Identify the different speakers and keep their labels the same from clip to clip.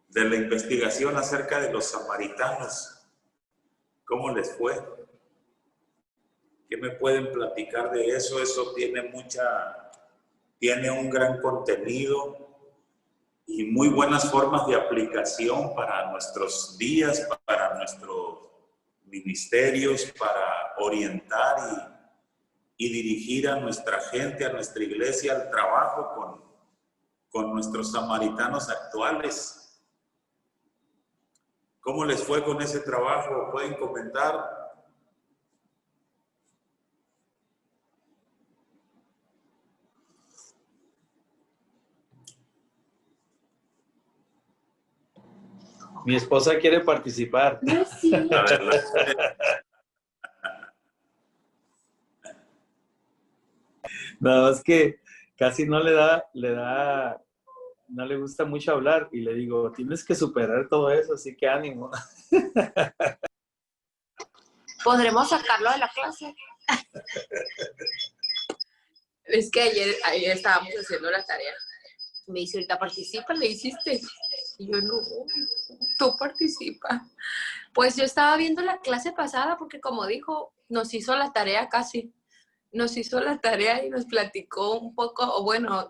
Speaker 1: de la investigación acerca de los samaritanos. ¿Cómo les fue? ¿Qué me pueden platicar de eso? Eso tiene un gran contenido y muy buenas formas de aplicación para nuestros días, para nuestros ministerios, para orientar y dirigir a nuestra gente, a nuestra iglesia, al trabajo con nuestros samaritanos actuales. ¿Cómo les fue con ese trabajo? ¿Pueden comentar?
Speaker 2: Mi esposa quiere participar.
Speaker 3: No, sí.
Speaker 2: Nada más que casi no no le gusta mucho hablar y le digo, tienes que superar todo eso, así que ánimo.
Speaker 3: ¿Podremos sacarlo de la clase? Es que ayer estábamos haciendo la tarea. Me dice, ahorita participa, ¿le hiciste? Y yo, no, tú participa. Pues yo estaba viendo la clase pasada porque como dijo, nos hizo la tarea casi. Nos hizo la tarea y nos platicó un poco, o bueno,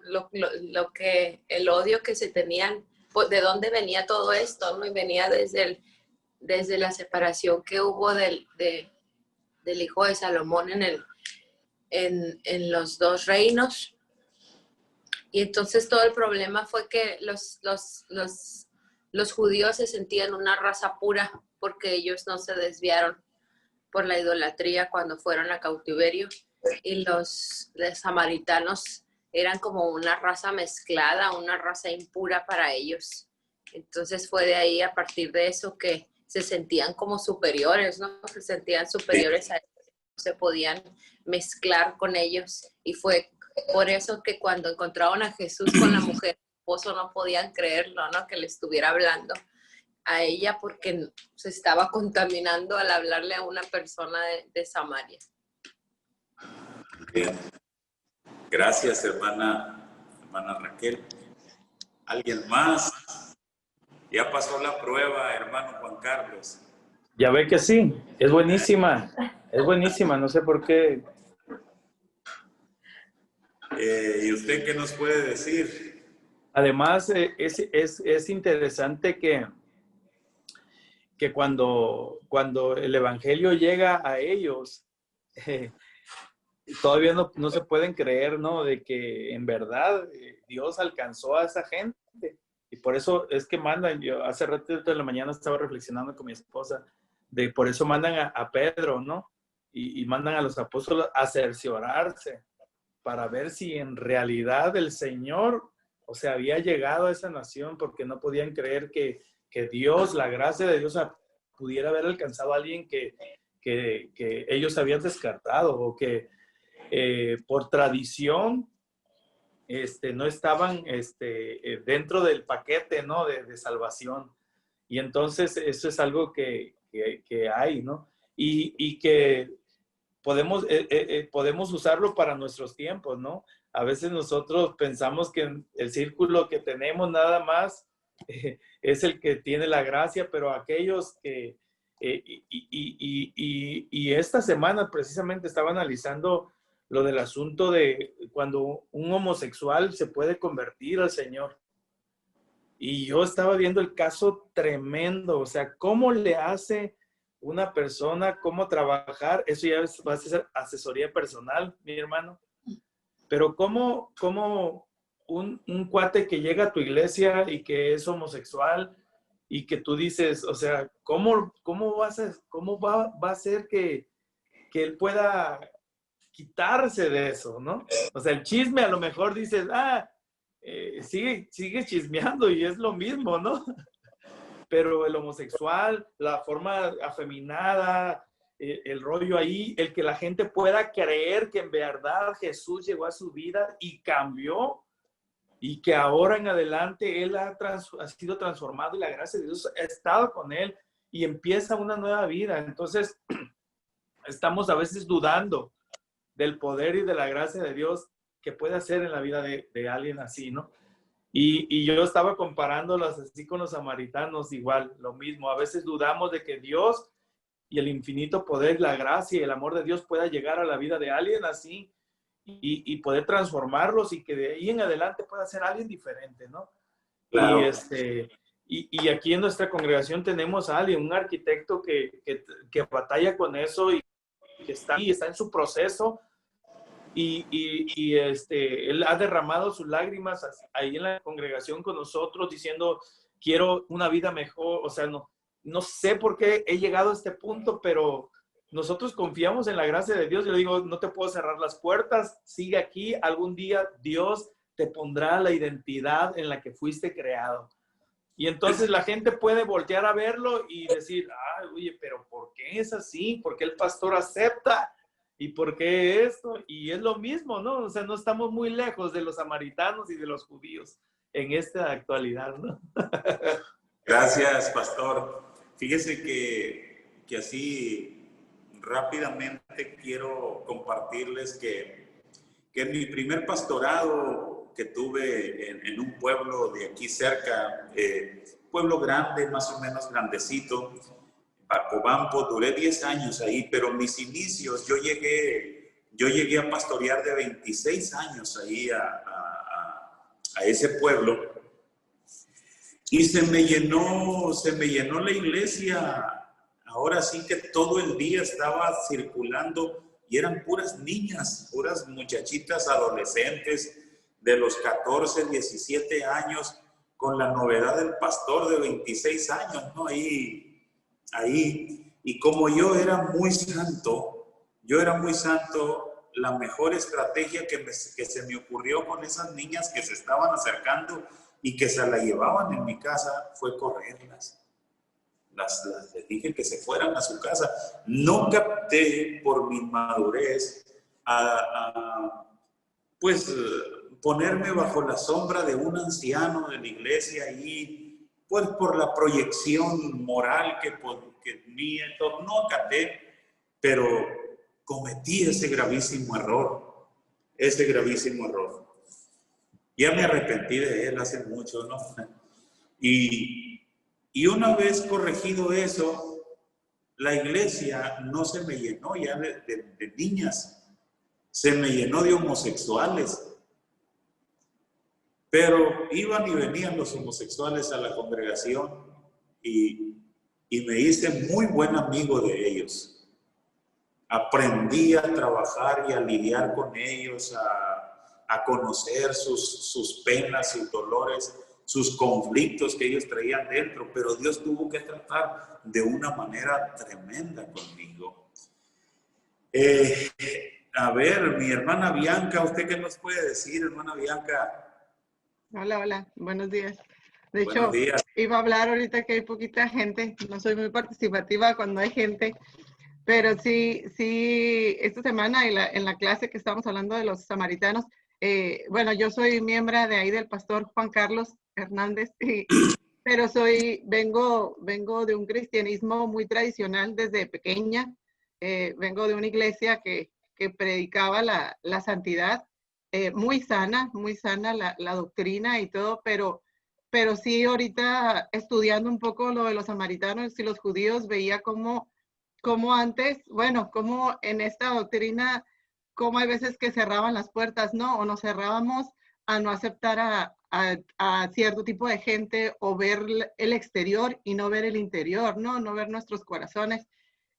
Speaker 3: el odio que se tenían, de dónde venía todo esto, ¿no? Y venía desde la separación que hubo del hijo de Salomón en los dos reinos. Y entonces todo el problema fue que los judíos se sentían una raza pura porque ellos no se desviaron por la idolatría cuando fueron a cautiverio. Y los samaritanos eran como una raza mezclada, una raza impura para ellos. Entonces fue de ahí, a partir de eso, que se sentían como superiores, ¿no? Se sentían superiores a ellos, no se podían mezclar con ellos. Y fue por eso que cuando encontraron a Jesús con la mujer, el esposo, no podían creerlo, ¿no? Que le estuviera hablando a ella porque se estaba contaminando al hablarle a una persona de Samaria.
Speaker 1: Bien. Gracias, hermana Raquel. ¿Alguien más? Ya pasó la prueba, hermano Juan Carlos.
Speaker 2: Ya ve que sí, es buenísima, no sé por qué.
Speaker 1: ¿Y usted qué nos puede decir?
Speaker 2: Además, es interesante que cuando el evangelio llega a ellos, todavía no se pueden creer, ¿no? De que en verdad Dios alcanzó a esa gente. Y por eso es que mandan, yo hace rato de la mañana estaba reflexionando con mi esposa, de por eso mandan a Pedro, ¿no? Y mandan a los apóstoles a cerciorarse para ver si en realidad el Señor, o sea, había llegado a esa nación, porque no podían creer que Dios, la gracia de Dios, pudiera haber alcanzado a alguien que ellos habían descartado, o que por tradición no estaban dentro del paquete, ¿no? de salvación. Y entonces eso es algo que hay, ¿no? Y que podemos usarlo para nuestros tiempos, ¿no? A veces nosotros pensamos que el círculo que tenemos nada más es el que tiene la gracia, pero aquellos que... y esta semana precisamente estaba analizando lo del asunto de cuando un homosexual se puede convertir al Señor. Y yo estaba viendo el caso tremendo, o sea, ¿cómo le hace una persona, cómo trabajar? Eso ya va a ser asesoría personal, mi hermano. Pero ¿cómo un cuate que llega a tu iglesia y que es homosexual y que tú dices, o sea, ¿cómo va a ser que él pueda quitarse de eso, ¿no? O sea, el chisme a lo mejor dices, sigue chismeando y es lo mismo, ¿no? Pero el homosexual, la forma afeminada, el rollo ahí, el que la gente pueda creer que en verdad Jesús llegó a su vida y cambió, y que ahora en adelante él ha sido transformado y la gracia de Dios ha estado con él y empieza una nueva vida. Entonces, estamos a veces dudando del poder y de la gracia de Dios que puede hacer en la vida de alguien así, ¿no? Y yo estaba comparándolas así con los samaritanos, igual, lo mismo. A veces dudamos de que Dios y el infinito poder, la gracia y el amor de Dios pueda llegar a la vida de alguien así y poder transformarlos y que de ahí en adelante pueda ser alguien diferente, ¿no?
Speaker 1: Claro.
Speaker 2: Y aquí en nuestra congregación tenemos a alguien, un arquitecto que batalla con eso y que está en su proceso. Él ha derramado sus lágrimas ahí en la congregación con nosotros diciendo, quiero una vida mejor. O sea, no sé por qué he llegado a este punto, pero nosotros confiamos en la gracia de Dios. Yo le digo, no te puedo cerrar las puertas, sigue aquí, algún día Dios te pondrá la identidad en la que fuiste creado. Y entonces la gente puede voltear a verlo y decir, oye, pero ¿por qué es así? ¿Por qué el pastor acepta? ¿Y por qué esto? Y es lo mismo, ¿no? O sea, no estamos muy lejos de los samaritanos y de los judíos en esta actualidad, ¿no?
Speaker 1: Gracias, pastor. Fíjese que así rápidamente quiero compartirles que en mi primer pastorado que tuve en un pueblo de aquí cerca, pueblo grande, más o menos grandecito, Bacobampo, duré 10 años ahí, pero mis inicios, yo llegué a pastorear de 26 años ahí a ese pueblo, y se me llenó la iglesia. Ahora sí que todo el día estaba circulando y eran puras niñas, puras muchachitas adolescentes de los 14, 17 años, con la novedad del pastor de 26 años, ¿no? Ahí. Y como yo era muy santo, la mejor estrategia que se me ocurrió con esas niñas que se estaban acercando y que se la llevaban en mi casa fue correrlas. Les dije que se fueran a su casa. No capté por mi madurez pues ponerme bajo la sombra de un anciano de la iglesia y pues por la proyección moral que tenía, no acaté, pero cometí ese gravísimo error. Ya me arrepentí de él hace mucho, ¿no? Y una vez corregido eso, la iglesia no se me llenó ya de niñas, se me llenó de homosexuales. Pero iban y venían los homosexuales a la congregación y me hice muy buen amigo de ellos. Aprendí a trabajar y a lidiar con ellos, a conocer sus penas, sus dolores, sus conflictos que ellos traían dentro, pero Dios tuvo que tratar de una manera tremenda conmigo. A ver, mi hermana Bianca, ¿usted qué nos puede decir, hermana Bianca?
Speaker 4: Hola, buenos días. De
Speaker 1: Buenos
Speaker 4: hecho,
Speaker 1: días.
Speaker 4: iba a hablar ahorita que hay poquita gente, no soy muy participativa cuando hay gente, pero sí, esta semana en la clase que estábamos hablando de los samaritanos, bueno, yo soy miembro de ahí del pastor Juan Carlos Hernández, pero vengo de un cristianismo muy tradicional desde pequeña, vengo de una iglesia que predicaba la santidad, muy sana la doctrina y todo, pero sí ahorita estudiando un poco lo de los samaritanos y los judíos, veía cómo antes, bueno, cómo en esta doctrina, cómo hay veces que cerraban las puertas, ¿no? O nos cerrábamos a no aceptar a cierto tipo de gente o ver el exterior y no ver el interior, ¿no? No ver nuestros corazones.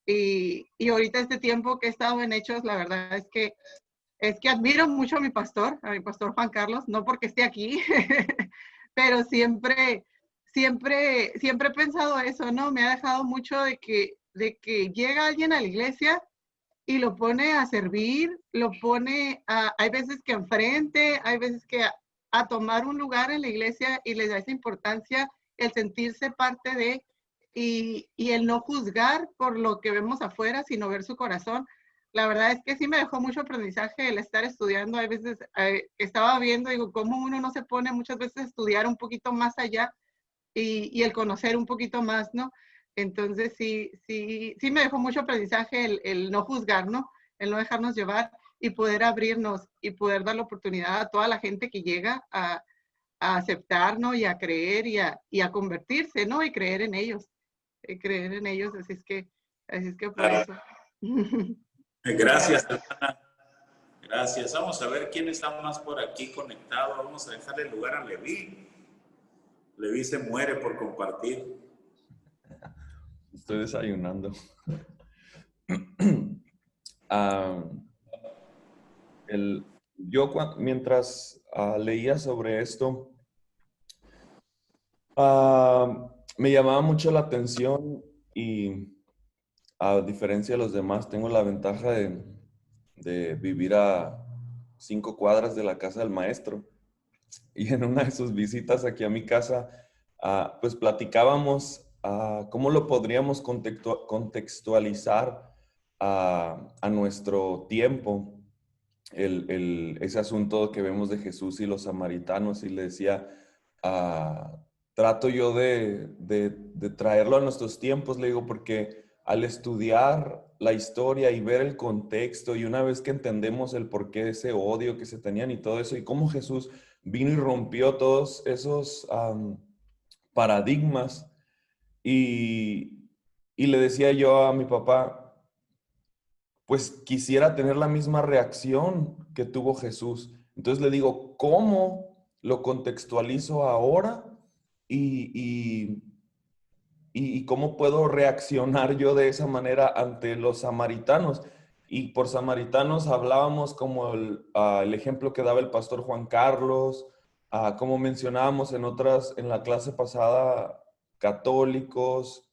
Speaker 4: Y ahorita este tiempo que he estado en Hechos, la verdad es que admiro mucho a mi pastor Juan Carlos, no porque esté aquí, pero siempre he pensado eso, ¿no? Me ha dejado mucho de que llega alguien a la iglesia y lo pone a servir, hay veces que enfrente, hay veces que a tomar un lugar en la iglesia y les da esa importancia, el sentirse parte de, y el no juzgar por lo que vemos afuera, sino ver su corazón. La verdad es que sí me dejó mucho aprendizaje el estar estudiando. Hay veces estaba viendo, digo, cómo uno no se pone muchas veces a estudiar un poquito más allá y el conocer un poquito más, ¿no? Entonces sí me dejó mucho aprendizaje el no juzgar, ¿no? El no dejarnos llevar y poder abrirnos y poder dar la oportunidad a toda la gente que llega a aceptar, ¿no? Y a creer y a convertirse, ¿no? Y creer en ellos, así es que por
Speaker 1: Claro.
Speaker 4: eso.
Speaker 1: Gracias, hermana. Gracias. Vamos a ver quién está más por aquí conectado. Vamos a dejarle lugar a Leví. Leví se muere por compartir.
Speaker 5: Estoy desayunando. Mientras leía sobre esto, me llamaba mucho la atención y a diferencia de los demás, tengo la ventaja de vivir a 5 cuadras de la casa del maestro. Y en una de sus visitas aquí a mi casa, pues platicábamos cómo lo podríamos contextualizar a nuestro tiempo. Ese asunto que vemos de Jesús y los samaritanos, y le decía, trato yo de traerlo a nuestros tiempos, le digo, porque al estudiar la historia y ver el contexto, y una vez que entendemos el porqué de ese odio que se tenían y todo eso, y cómo Jesús vino y rompió todos esos paradigmas, y le decía yo a mi papá, pues quisiera tener la misma reacción que tuvo Jesús. Entonces le digo, ¿cómo lo contextualizo ahora? Y cómo puedo reaccionar yo de esa manera ante los samaritanos. Y por samaritanos hablábamos como el ejemplo que daba el pastor Juan Carlos, como mencionábamos en la clase pasada, católicos,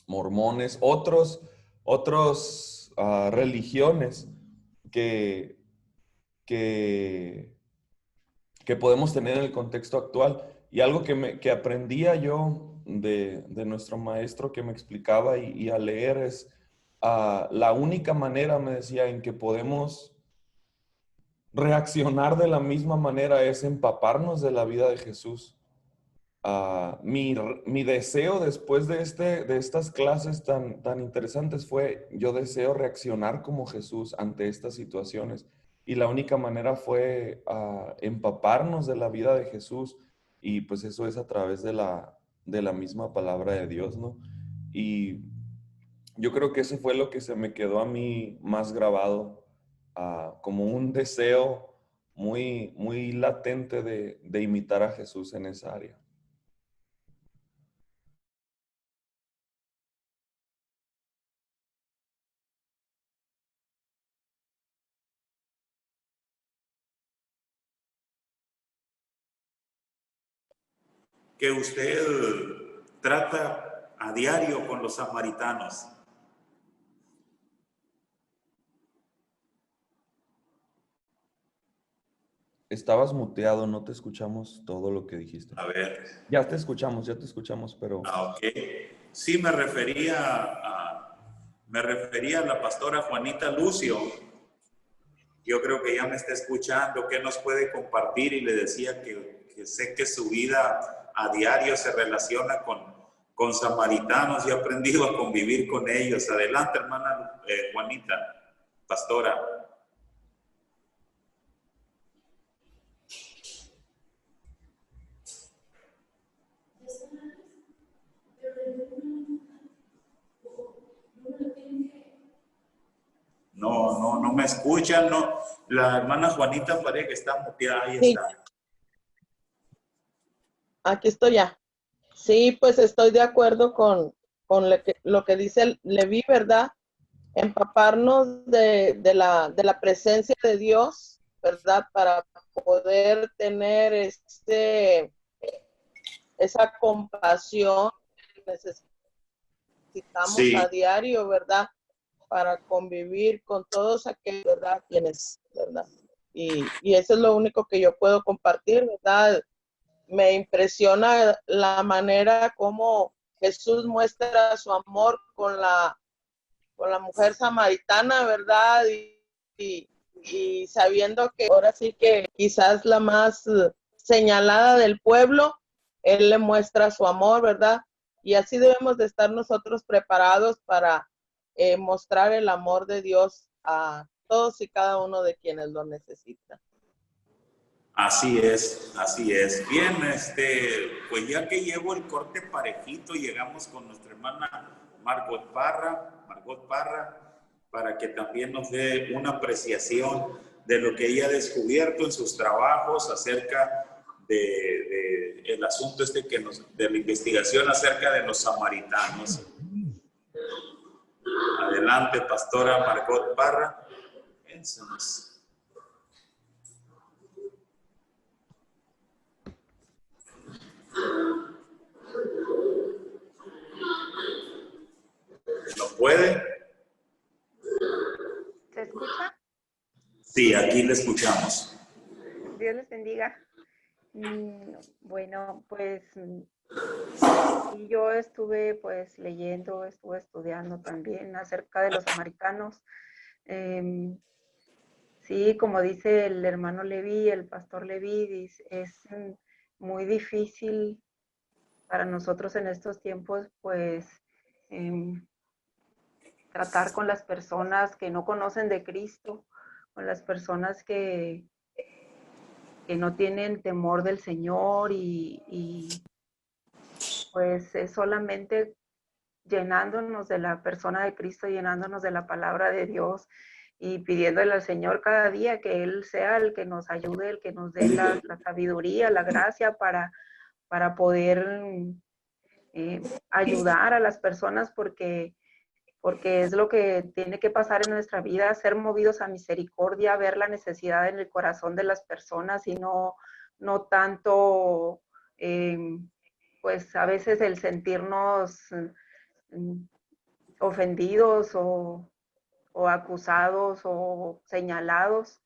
Speaker 5: mormones, otros religiones que, que, que podemos tener en el contexto actual. Y algo que aprendía yo de nuestro maestro que me explicaba y a leer es la única manera, me decía, en que podemos reaccionar de la misma manera es empaparnos de la vida de Jesús. Mi deseo después de estas clases tan interesantes fue, yo deseo reaccionar como Jesús ante estas situaciones. Y la única manera fue empaparnos de la vida de Jesús. Y pues eso es a través de la misma palabra de Dios, ¿no? Y yo creo que eso fue lo que se me quedó a mí más grabado, como un deseo muy, muy latente de imitar a Jesús en esa área.
Speaker 1: Que usted trata a diario con los samaritanos.
Speaker 5: Estabas muteado, no te escuchamos todo lo que dijiste.
Speaker 1: A ver.
Speaker 5: Ya te escuchamos, pero...
Speaker 1: Ok. Sí, me refería a la pastora Juanita Lucio. Yo creo que ya me está escuchando, ¿qué nos puede compartir? Y le decía que sé que su vida a diario se relaciona con samaritanos y ha aprendido a convivir con ellos. Adelante, hermana Juanita, pastora. No me escuchan, no. La hermana Juanita parece que está muteada, ahí
Speaker 6: Sí,
Speaker 1: está.
Speaker 6: aquí estoy ya. Sí, pues estoy de acuerdo con lo que dice Leví, ¿verdad? Empaparnos de la presencia de Dios, ¿verdad? Para poder tener esa compasión que necesitamos
Speaker 1: Sí.
Speaker 6: a diario, ¿verdad? Para convivir con todos aquellos, ¿verdad? Quienes, ¿verdad? Y eso es lo único que yo puedo compartir, ¿verdad? Me impresiona la manera como Jesús muestra su amor con la mujer samaritana, ¿verdad? Y sabiendo que ahora sí que quizás la más señalada del pueblo, Él le muestra su amor, ¿verdad? Y así debemos de estar nosotros preparados para mostrar el amor de Dios a todos y cada uno de quienes lo necesitan.
Speaker 1: Así es, así es. Bien, pues ya que llevo el corte parejito, llegamos con nuestra hermana Margot Parra, para que también nos dé una apreciación de lo que ella ha descubierto en sus trabajos acerca de el asunto de la investigación acerca de los samaritanos. Adelante, pastora Margot Parra. Piénsenos. ¿No puede?
Speaker 7: ¿Se escucha?
Speaker 1: Sí, aquí le escuchamos.
Speaker 7: Dios les bendiga. Bueno, pues y yo estuve pues leyendo, estuve estudiando también acerca de los samaritanos. Sí, como dice el hermano Leví, el pastor Leví, es muy difícil para nosotros en estos tiempos, pues, tratar con las personas que no conocen de Cristo, con las personas que no tienen temor del Señor y pues es solamente llenándonos de la persona de Cristo, llenándonos de la palabra de Dios y pidiéndole al Señor cada día que Él sea el que nos ayude, el que nos dé la sabiduría, la gracia para poder ayudar a las personas porque es lo que tiene que pasar en nuestra vida, ser movidos a misericordia, ver la necesidad en el corazón de las personas y no tanto, pues a veces el sentirnos ofendidos o acusados o señalados,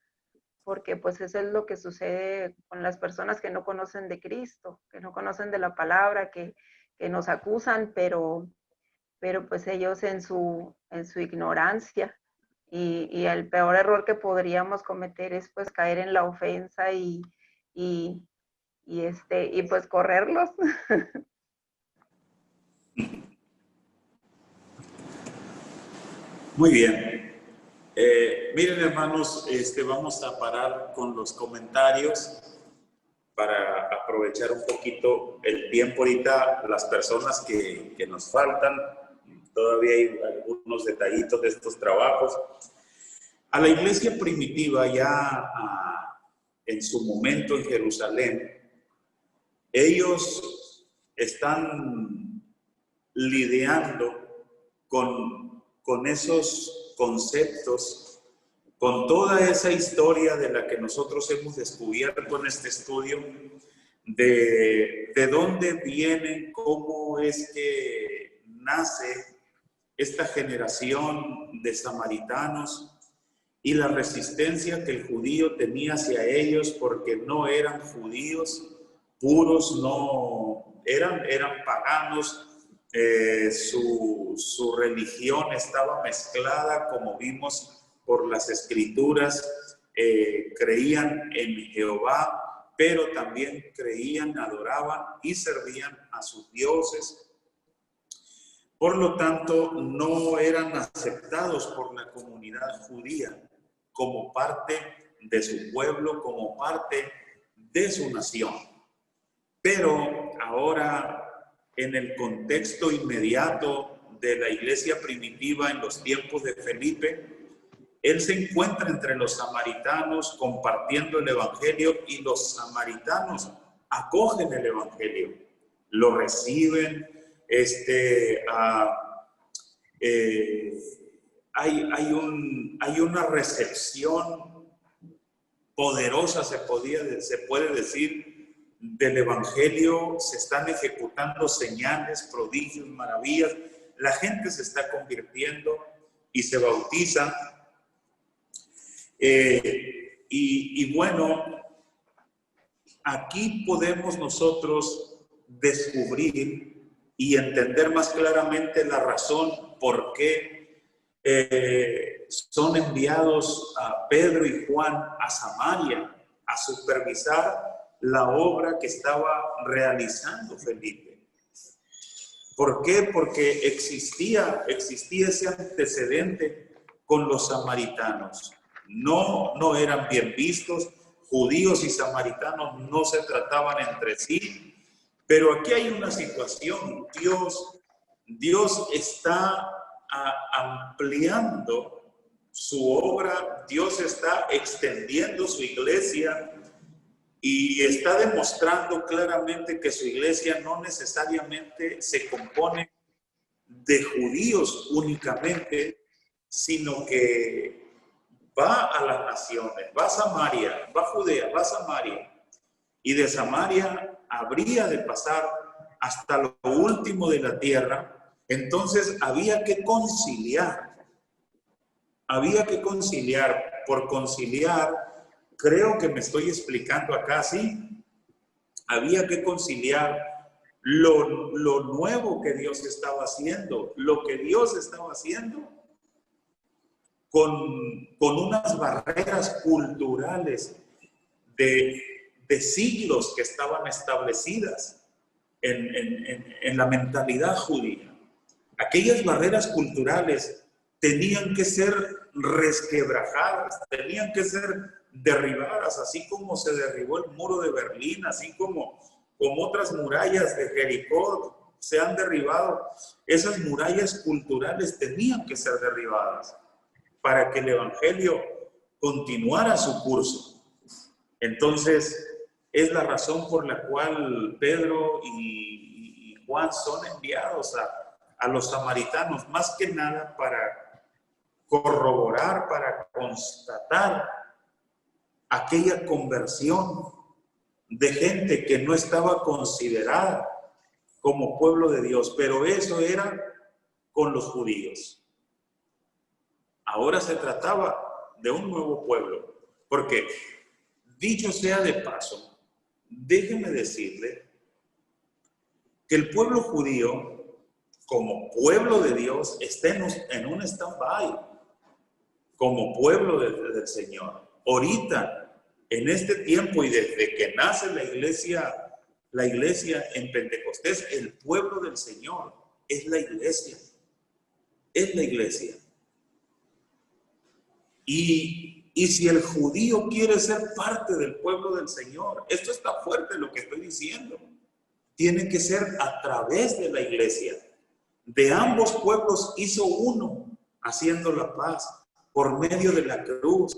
Speaker 7: porque pues eso es lo que sucede con las personas que no conocen de Cristo, que no conocen de la palabra, que nos acusan, pero pues ellos en su ignorancia. Y el peor error que podríamos cometer es pues caer en la ofensa y pues correrlos.
Speaker 1: Muy bien. Miren, hermanos, vamos a parar con los comentarios para aprovechar un poquito el tiempo ahorita. Las personas que nos faltan, todavía hay algunos detallitos de estos trabajos. A la iglesia primitiva ya en su momento en Jerusalén, ellos están lidiando con esos conceptos, con toda esa historia de la que nosotros hemos descubierto en este estudio, de dónde vienen, cómo es que nace esta generación de samaritanos y la resistencia que el judío tenía hacia ellos porque no eran judíos puros, no eran paganos. Su religión estaba mezclada, como vimos por las escrituras, creían en Jehová, pero también creían, adoraban y servían a sus dioses. Por lo tanto, no eran aceptados por la comunidad judía como parte de su pueblo, como parte de su nación. Pero ahora, en el contexto inmediato de la iglesia primitiva en los tiempos de Felipe, él se encuentra entre los samaritanos compartiendo el evangelio y los samaritanos acogen el evangelio, lo reciben. Hay una recepción poderosa, se puede decir, del evangelio. Se están ejecutando señales, prodigios, maravillas. La gente se está convirtiendo y se bautiza. Y bueno, aquí podemos nosotros descubrir y entender más claramente la razón por qué son enviados a Pedro y Juan a Samaria a supervisar la obra que estaba realizando Felipe. ¿Por qué? Porque existía ese antecedente con los samaritanos. No eran bien vistos. judíos y samaritanos no se trataban entre sí, pero aquí hay una situación. Dios está ampliando su obra, Dios está extendiendo su iglesia y está demostrando claramente que su iglesia no necesariamente se compone de judíos únicamente, sino que va a las naciones, va a Samaria, va a Judea, va a Samaria, y de Samaria habría de pasar hasta lo último de la tierra. Entonces había que conciliar. Por conciliar, creo que me estoy explicando acá, ¿sí? Había que conciliar lo nuevo que Dios estaba haciendo, lo que Dios estaba haciendo, con unas barreras culturales de siglos que estaban establecidas en la mentalidad judía. Aquellas barreras culturales tenían que ser resquebrajadas, tenían que ser derribadas, así como se derribó el muro de Berlín, así como otras murallas de Jericó se han derribado. Esas murallas culturales tenían que ser derribadas para que el evangelio continuara su curso. Entonces, es la razón por la cual Pedro y Juan son enviados a los samaritanos, más que nada para corroborar, para constatar aquella conversión de gente que no estaba considerada como pueblo de Dios, pero eso era con los judíos. Ahora se trataba de un nuevo pueblo, porque dicho sea de paso, déjeme decirle que el pueblo judío, como pueblo de Dios, está en un stand-by, como pueblo del Señor. Ahorita, en este tiempo y desde que nace la iglesia en Pentecostés, el pueblo del Señor es la iglesia. Es la iglesia. Y si el judío quiere ser parte del pueblo del Señor, esto está fuerte lo que estoy diciendo, tiene que ser a través de la iglesia. De ambos pueblos hizo uno, haciendo la paz por medio de la cruz.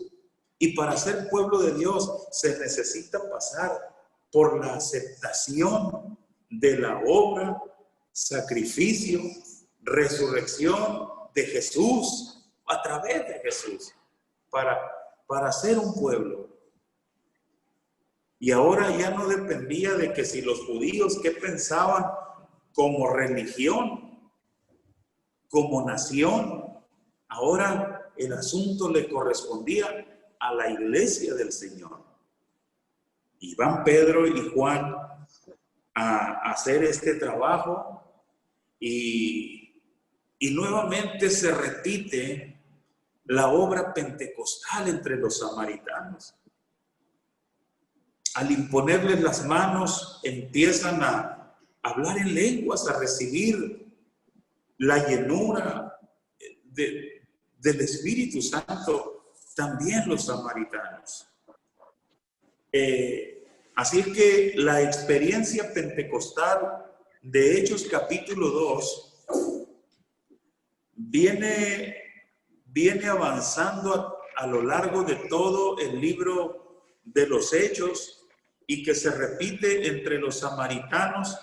Speaker 1: Y para ser pueblo de Dios se necesita pasar por la aceptación de la obra, sacrificio, resurrección de Jesús, a través de Jesús, para ser un pueblo. Y ahora ya no dependía de que si los judíos qué pensaban como religión, como nación. Ahora el asunto le correspondía a la iglesia del Señor. Y van Pedro y Juan a hacer este trabajo y nuevamente se repite la obra pentecostal entre los samaritanos. Al imponerles las manos, empiezan a hablar en lenguas, a recibir la llenura del Espíritu Santo, también los samaritanos. Así es que la experiencia pentecostal de Hechos capítulo 2 viene avanzando a lo largo de todo el libro de los Hechos y que se repite entre los samaritanos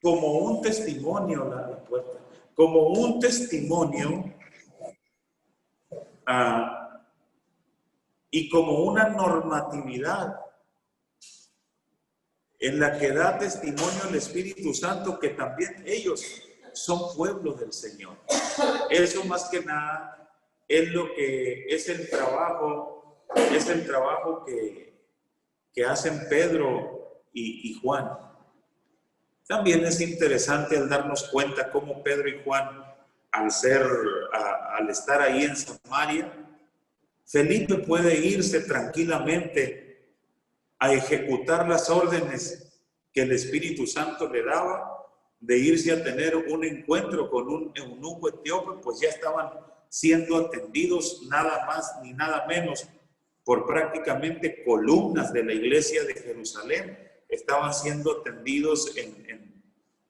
Speaker 1: como un testimonio, como un testimonio y como una normatividad en la que da testimonio el Espíritu Santo que también ellos son pueblo del Señor. Eso más que nada es lo que es el trabajo que hacen Pedro y Juan. También es interesante al darnos cuenta cómo Pedro y Juan, al estar ahí en Samaria, Felipe puede irse tranquilamente a ejecutar las órdenes que el Espíritu Santo le daba, de irse a tener un encuentro con un eunuco etíope, pues ya estaban siendo atendidos nada más ni nada menos por prácticamente columnas de la iglesia de Jerusalén, estaban siendo atendidos en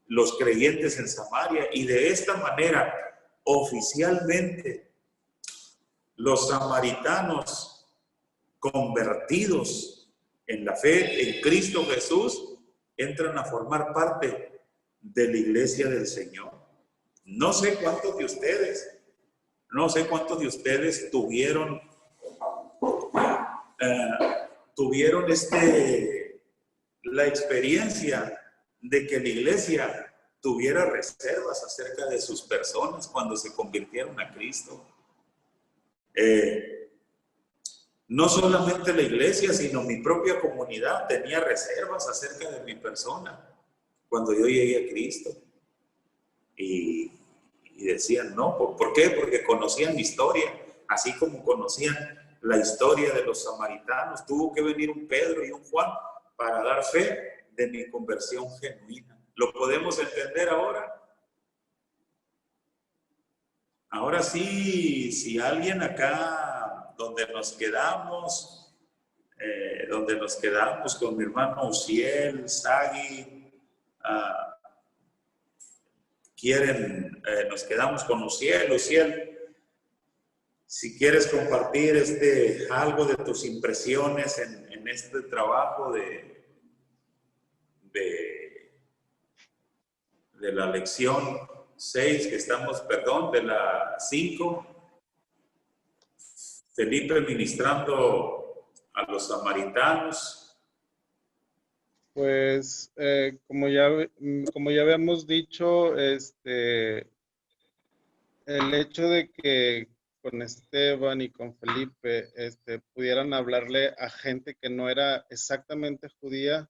Speaker 1: los creyentes en Samaria, y de esta manera, oficialmente, los samaritanos convertidos en la fe en Cristo Jesús entran a formar parte de la iglesia del Señor. No sé cuántos de ustedes tuvieron la experiencia de que la iglesia tuviera reservas acerca de sus personas cuando se convirtieron a Cristo. No solamente la iglesia, sino mi propia comunidad tenía reservas acerca de mi persona cuando yo llegué a Cristo. Y decían, no, ¿por qué? Porque conocían mi historia, así como conocían la historia de los samaritanos. Tuvo que venir un Pedro y un Juan para dar fe de mi conversión genuina. ¿Lo podemos entender ahora? Ahora sí, si alguien acá donde nos quedamos con mi hermano Uziel, Sagi, nos quedamos con Uziel. Uziel, si quieres compartir algo de tus impresiones en este trabajo de la lección 6, de la 5, Felipe ministrando a los samaritanos.
Speaker 8: Pues como ya habíamos dicho, el hecho de que con Esteban y con Felipe pudieran hablarle a gente que no era exactamente judía,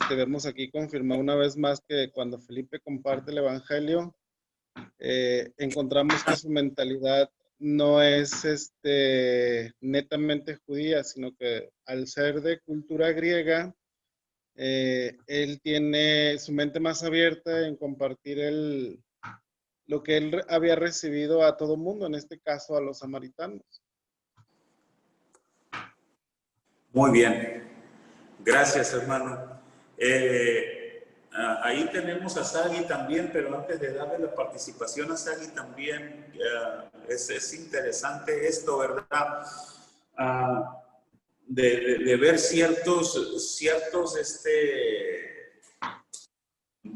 Speaker 8: vemos aquí confirmado una vez más que cuando Felipe comparte el evangelio, encontramos que su mentalidad no es netamente judía, sino que al ser de cultura griega, él tiene su mente más abierta en compartir lo que él había recibido a todo mundo, en este caso a los samaritanos.
Speaker 1: Muy bien, gracias, hermano. Ahí tenemos a Sagi también, pero antes de darle la participación a Sagi también, es interesante esto, ¿verdad? De ver ciertos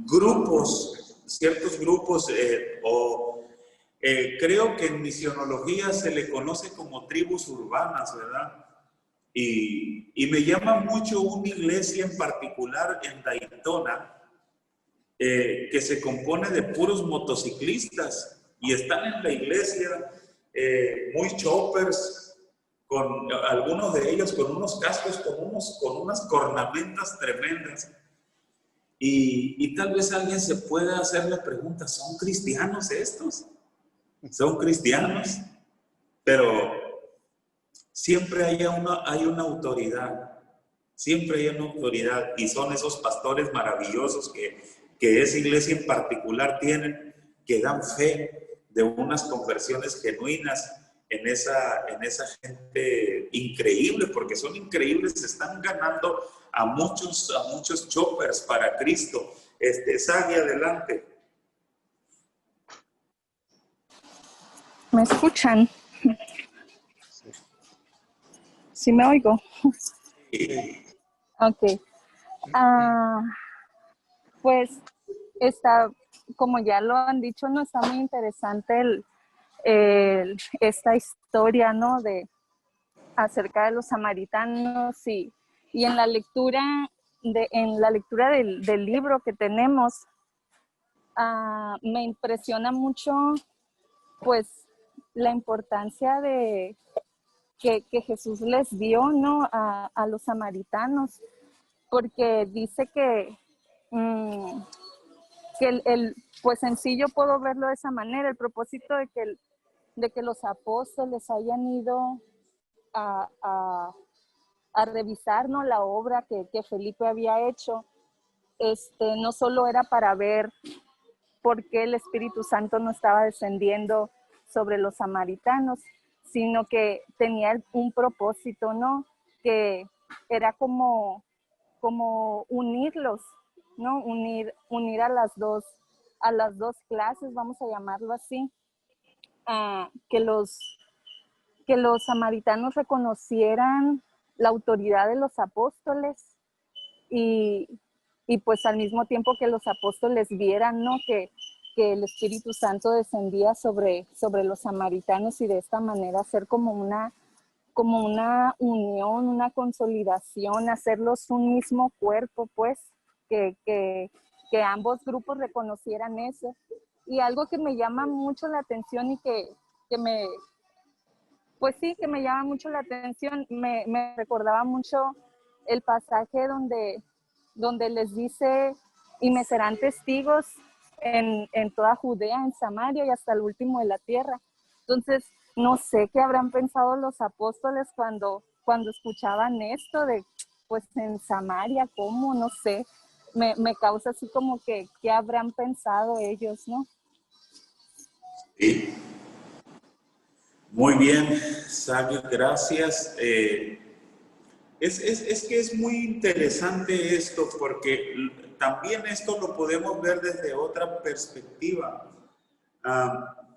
Speaker 1: grupos, creo que en misionología se le conoce como tribus urbanas, ¿verdad? Y me llama mucho una iglesia en particular en Daytona, que se compone de puros motociclistas, y están en la iglesia muy choppers, con algunos de ellos con unos cascos, con unas cornamentas tremendas. Y tal vez alguien se pueda hacer la pregunta, ¿son cristianos estos? ¿Son cristianos? Pero siempre hay una autoridad, siempre hay una autoridad, y son esos pastores maravillosos que esa iglesia en particular tienen, que dan fe de unas conversiones genuinas en esa gente increíble, porque son increíbles, se están ganando a muchos choppers para Cristo. Sagi, adelante.
Speaker 9: ¿Me escuchan? ¿Sí me oigo?
Speaker 1: Sí.
Speaker 9: Ok. Pues como ya lo han dicho, no está muy interesante esta historia, ¿no? Acerca de los samaritanos, y en la lectura del libro que tenemos, me impresiona mucho, pues, la importancia de que Jesús les dio, ¿no? A los samaritanos, porque dice que pues en sí yo puedo verlo de esa manera, el propósito de que los apóstoles hayan ido a revisar, ¿no? La obra que Felipe había hecho, no solo era para ver por qué el Espíritu Santo no estaba descendiendo sobre los samaritanos, sino que tenía un propósito, ¿no? Que era como unirlos, ¿no? Unir a las dos clases, vamos a llamarlo así, que los samaritanos reconocieran la autoridad de los apóstoles y pues al mismo tiempo que los apóstoles vieran, ¿no? Que el Espíritu Santo descendía sobre los samaritanos y de esta manera hacer como una unión, una consolidación, hacerlos un mismo cuerpo, pues, que ambos grupos reconocieran eso. Y algo que me llama mucho la atención y que me llama mucho la atención, me recordaba mucho el pasaje donde les dice, y me serán testigos en toda Judea, en Samaria y hasta el último de la tierra. Entonces, no sé qué habrán pensado los apóstoles cuando escuchaban esto de, pues en Samaria, ¿cómo? No sé, me causa así como que, ¿qué habrán pensado ellos, no?
Speaker 1: Sí. Muy bien, Sabio, gracias. Es que es muy interesante esto, porque también esto lo podemos ver desde otra perspectiva.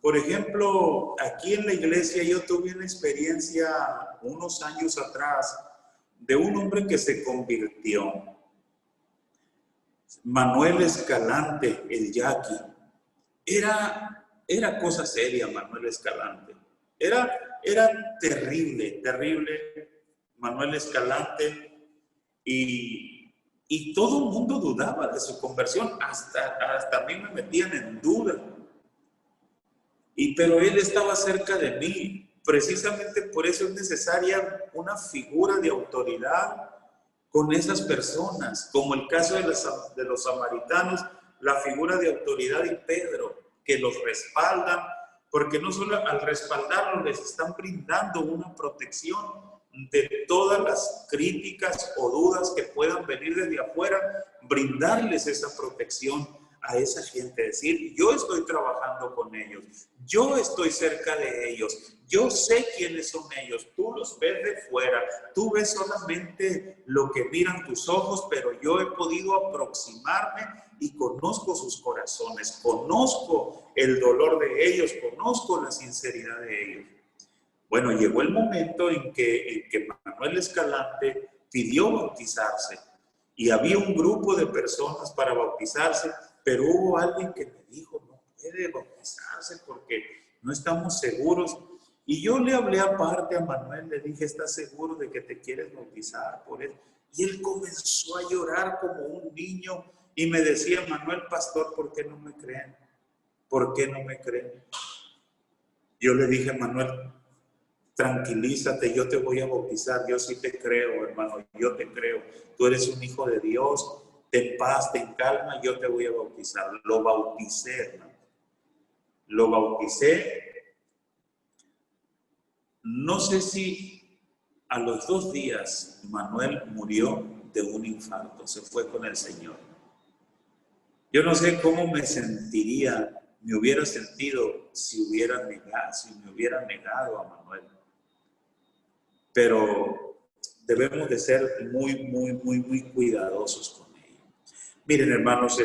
Speaker 1: Por ejemplo, aquí en la iglesia yo tuve una experiencia unos años atrás de un hombre que se convirtió. Manuel Escalante, el Yaqui. Era cosa seria, Manuel Escalante. Era terrible Manuel Escalante, y todo el mundo dudaba de su conversión, hasta a mí me metían en duda. Pero él estaba cerca de mí. Precisamente por eso es necesaria una figura de autoridad con esas personas, como el caso de los samaritanos, la figura de autoridad de Pedro, que los respaldan, porque no solo al respaldarlos les están brindando una protección de todas las críticas o dudas que puedan venir desde afuera, brindarles esa protección a esa gente, decir, yo estoy trabajando con ellos, yo estoy cerca de ellos, yo sé quiénes son ellos, tú los ves de fuera, tú ves solamente lo que miran tus ojos, pero yo he podido aproximarme y conozco sus corazones, conozco el dolor de ellos, conozco la sinceridad de ellos. Bueno, llegó el momento en que Manuel Escalante pidió bautizarse y había un grupo de personas para bautizarse, pero hubo alguien que me dijo, no puede bautizarse porque no estamos seguros. Y yo le hablé aparte a Manuel, le dije, ¿estás seguro de que te quieres bautizar por él? Y él comenzó a llorar como un niño y me decía, Manuel, pastor, ¿por qué no me creen? ¿Por qué no me creen? Yo le dije, Manuel, tranquilízate, yo te voy a bautizar, yo sí te creo, hermano, yo te creo. Tú eres un hijo de Dios, ten paz, ten calma, yo te voy a bautizar. Lo bauticé, hermano. Lo bauticé. No sé si a los 2 días Manuel murió de un infarto, se fue con el Señor. Yo no sé cómo me hubiera sentido si me hubiera negado a Manuel. Pero debemos de ser muy cuidadosos con ello. Miren, hermanos,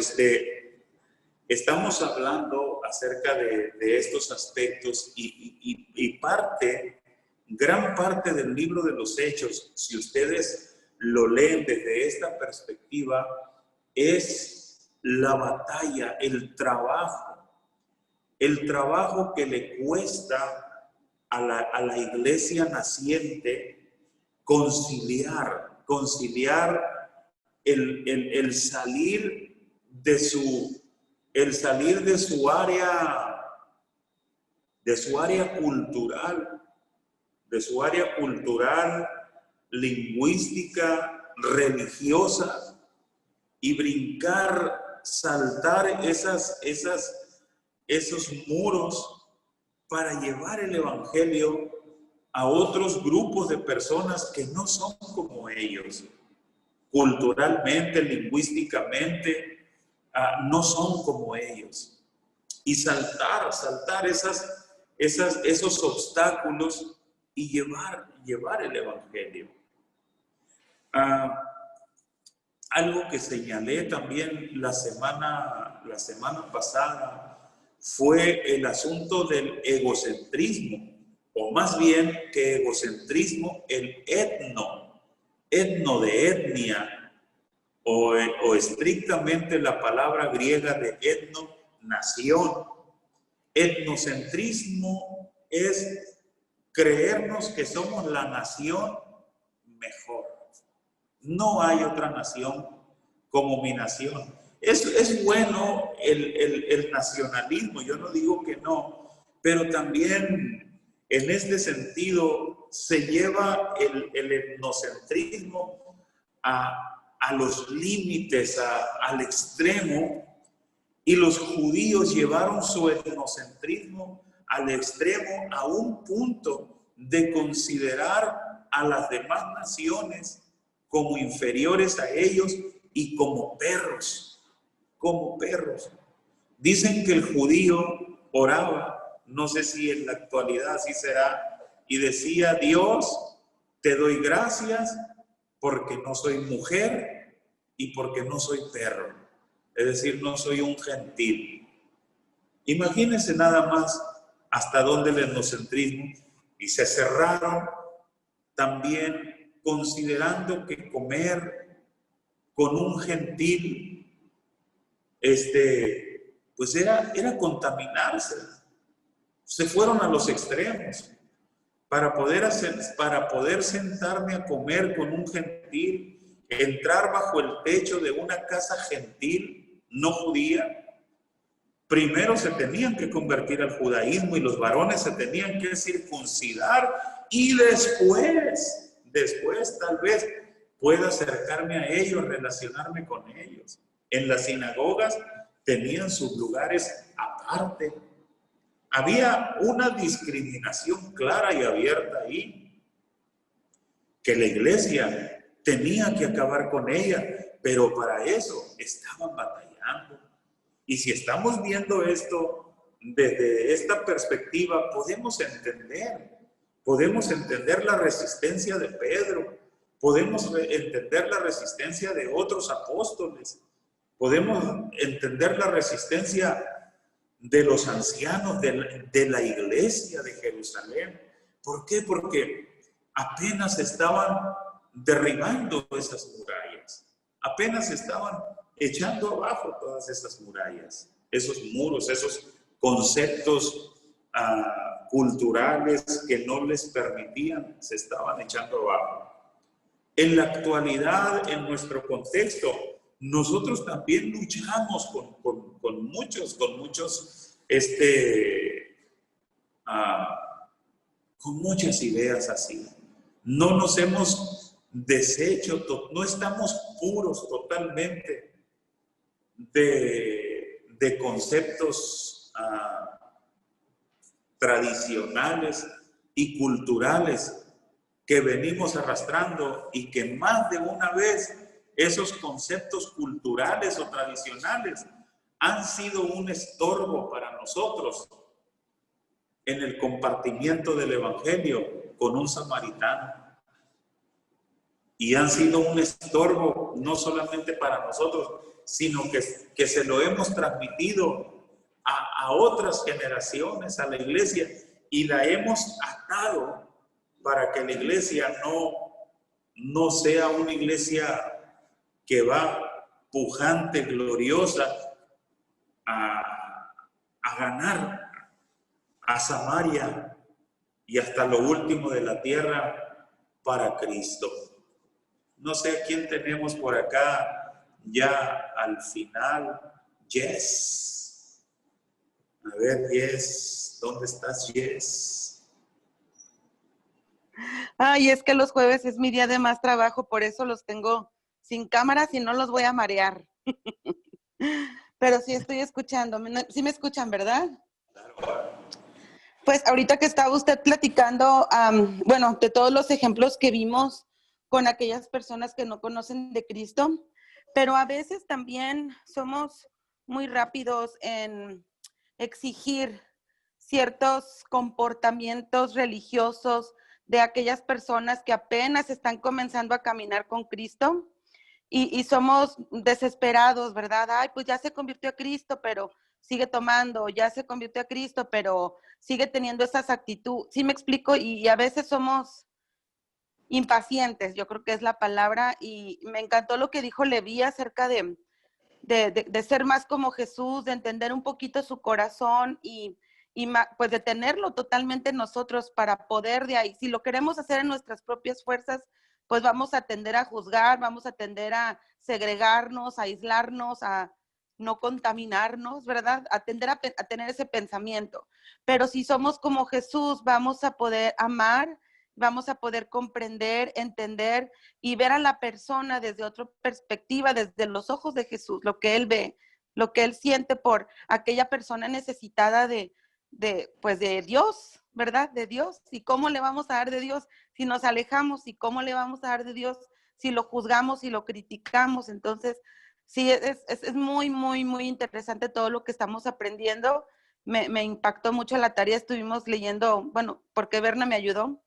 Speaker 1: estamos hablando acerca de estos aspectos y gran parte del libro de los Hechos, si ustedes lo leen desde esta perspectiva, es la batalla, el trabajo que le cuesta a la iglesia naciente conciliar el salir de su área cultural, lingüística, religiosa, y saltar esos muros para llevar el evangelio a otros grupos de personas que no son como ellos. Culturalmente, lingüísticamente, no son como ellos. Y saltar esos obstáculos y llevar el Evangelio. Algo que señalé también la semana pasada fue el asunto del egocentrismo, o más bien que egocentrismo, el etno de etnia, o estrictamente la palabra griega de etno, nación. Etnocentrismo es creernos que somos la nación mejor. No hay otra nación como mi nación. Es bueno el nacionalismo, yo no digo que no, pero también en este sentido se lleva el etnocentrismo a los límites, al extremo, y los judíos llevaron su etnocentrismo al extremo, a un punto de considerar a las demás naciones como inferiores a ellos y como perros. Dicen que el judío oraba, no sé si en la actualidad así será, y decía: Dios, te doy gracias porque no soy mujer y porque no soy perro. Es decir, no soy un gentil. Imagínense nada más hasta dónde el etnocentrismo, y se cerraron también considerando que comer con un gentil pues era contaminarse. Se fueron a los extremos. Para poder sentarme a comer con un gentil, entrar bajo el techo de una casa gentil, no judía, primero se tenían que convertir al judaísmo y los varones se tenían que circuncidar, y después tal vez pueda acercarme a ellos, relacionarme con ellos. En las sinagogas tenían sus lugares aparte. Había una discriminación clara y abierta ahí, que la iglesia tenía que acabar con ella, pero para eso estaban batallando. Y si estamos viendo esto desde esta perspectiva, podemos entender la resistencia de Pedro, podemos entender la resistencia de otros apóstoles, podemos entender la resistencia de los ancianos de la iglesia de Jerusalén. ¿Por qué? Porque apenas estaban derribando esas murallas, apenas estaban echando abajo todas esas murallas, esos muros, esos conceptos culturales que no les permitían, se estaban echando abajo. En la actualidad, en nuestro contexto, nosotros también luchamos con muchos con muchas ideas así. No nos hemos deshecho, no estamos puros totalmente de conceptos tradicionales y culturales que venimos arrastrando, y que más de una vez esos conceptos culturales o tradicionales han sido un estorbo para nosotros en el compartimiento del Evangelio con un samaritano. Y han sido un estorbo no solamente para nosotros, sino que se lo hemos transmitido a otras generaciones, a la iglesia, y la hemos atado para que la iglesia no sea una iglesia que va pujante, gloriosa, a ganar a Samaria y hasta lo último de la tierra para Cristo. No sé a quién tenemos por acá ya al final. Yes. A ver, Yes, ¿dónde estás, Yes?
Speaker 10: Ay, es que los jueves es mi día de más trabajo, por eso los tengo sin cámaras y no los voy a marear. Pero sí estoy escuchando. ¿Sí me escuchan, verdad?
Speaker 1: Claro.
Speaker 10: Pues ahorita que estaba usted platicando, bueno, de todos los ejemplos que vimos con aquellas personas que no conocen de Cristo, pero a veces también somos muy rápidos en exigir ciertos comportamientos religiosos de aquellas personas que apenas están comenzando a caminar con Cristo y somos desesperados, ¿verdad? Ay, pues ya se convirtió a Cristo, pero sigue tomando, ya se convirtió a Cristo, pero sigue teniendo esas actitudes. ¿Sí me explico? Y a veces somos impacientes, yo creo que es la palabra, y me encantó lo que dijo Leví acerca de ser más como Jesús, de entender un poquito su corazón y pues de tenerlo totalmente nosotros para poder de ahí. Si lo queremos hacer en nuestras propias fuerzas, pues vamos a tender a juzgar, vamos a tender a segregarnos, a aislarnos, a no contaminarnos, ¿verdad? A tender a tener ese pensamiento. Pero si somos como Jesús, vamos a poder amar, vamos a poder comprender, entender y ver a la persona desde otra perspectiva, desde los ojos de Jesús, lo que Él ve, lo que Él siente por aquella persona necesitada de Dios, ¿verdad? De Dios. ¿Y cómo le vamos a dar de Dios si nos alejamos? ¿Y cómo le vamos a dar de Dios si lo juzgamos y lo criticamos? Entonces, sí, es muy, muy, muy interesante todo lo que estamos aprendiendo. Me impactó mucho la tarea. Estuvimos leyendo, bueno, porque Berna me ayudó.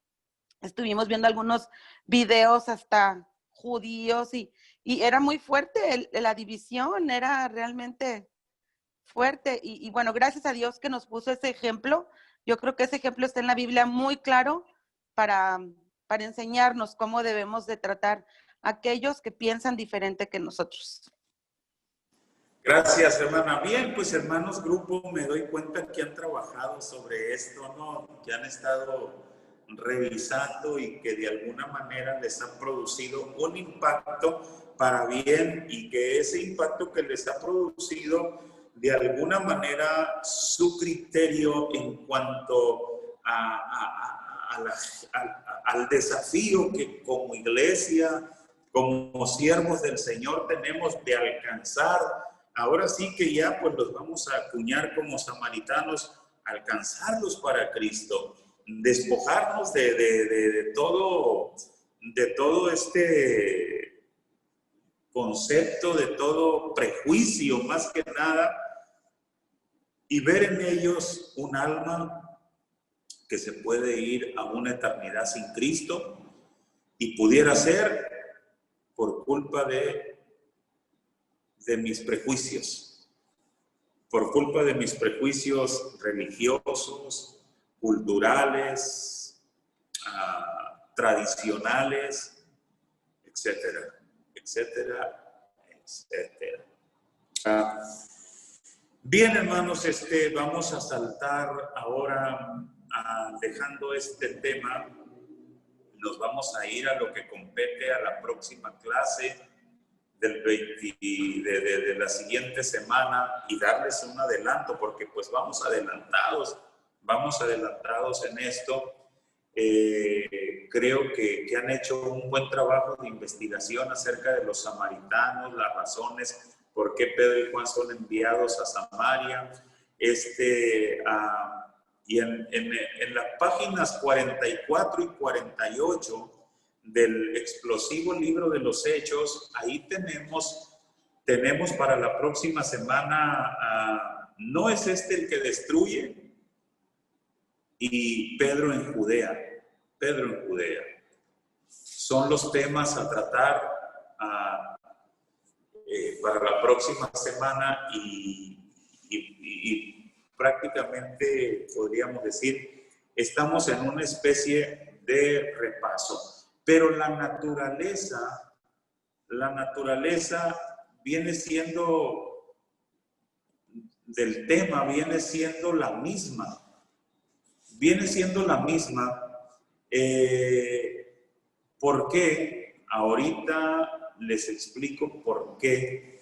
Speaker 10: Estuvimos viendo algunos videos hasta judíos y era muy fuerte la división, era realmente fuerte. Y bueno, gracias a Dios que nos puso ese ejemplo. Yo creo que ese ejemplo está en la Biblia muy claro para enseñarnos cómo debemos de tratar a aquellos que piensan diferente que nosotros.
Speaker 1: Gracias, hermana. Bien, pues hermanos, grupo, me doy cuenta que han trabajado sobre esto, ¿no? Que han estado revisando y que de alguna manera les ha producido un impacto para bien y que ese impacto que les ha producido, de alguna manera, su criterio en cuanto al desafío que como iglesia, como siervos del Señor tenemos de alcanzar. Ahora sí que ya pues los vamos a acuñar como samaritanos, alcanzarlos para Cristo, despojarnos de todo este concepto, de todo prejuicio más que nada, y ver en ellos un alma que se puede ir a una eternidad sin Cristo y pudiera ser por culpa de mis prejuicios, por culpa de mis prejuicios religiosos, culturales, tradicionales, etcétera, etcétera, etcétera. Bien, hermanos, vamos a saltar ahora, dejando este tema, nos vamos a ir a lo que compete a la próxima clase de la siguiente semana y darles un adelanto, porque pues vamos adelantados en esto. Creo que han hecho un buen trabajo de investigación acerca de los samaritanos, las razones por qué Pedro y Juan son enviados a Samaria. Y en las páginas 44 y 48 del explosivo libro de los Hechos, ahí tenemos para la próxima semana, no es el que destruye, y Pedro en Judea. Son los temas a tratar para la próxima semana y prácticamente podríamos decir, estamos en una especie de repaso. Pero la naturaleza viene siendo del tema, viene siendo la misma. ¿Por qué? Ahorita les explico por qué.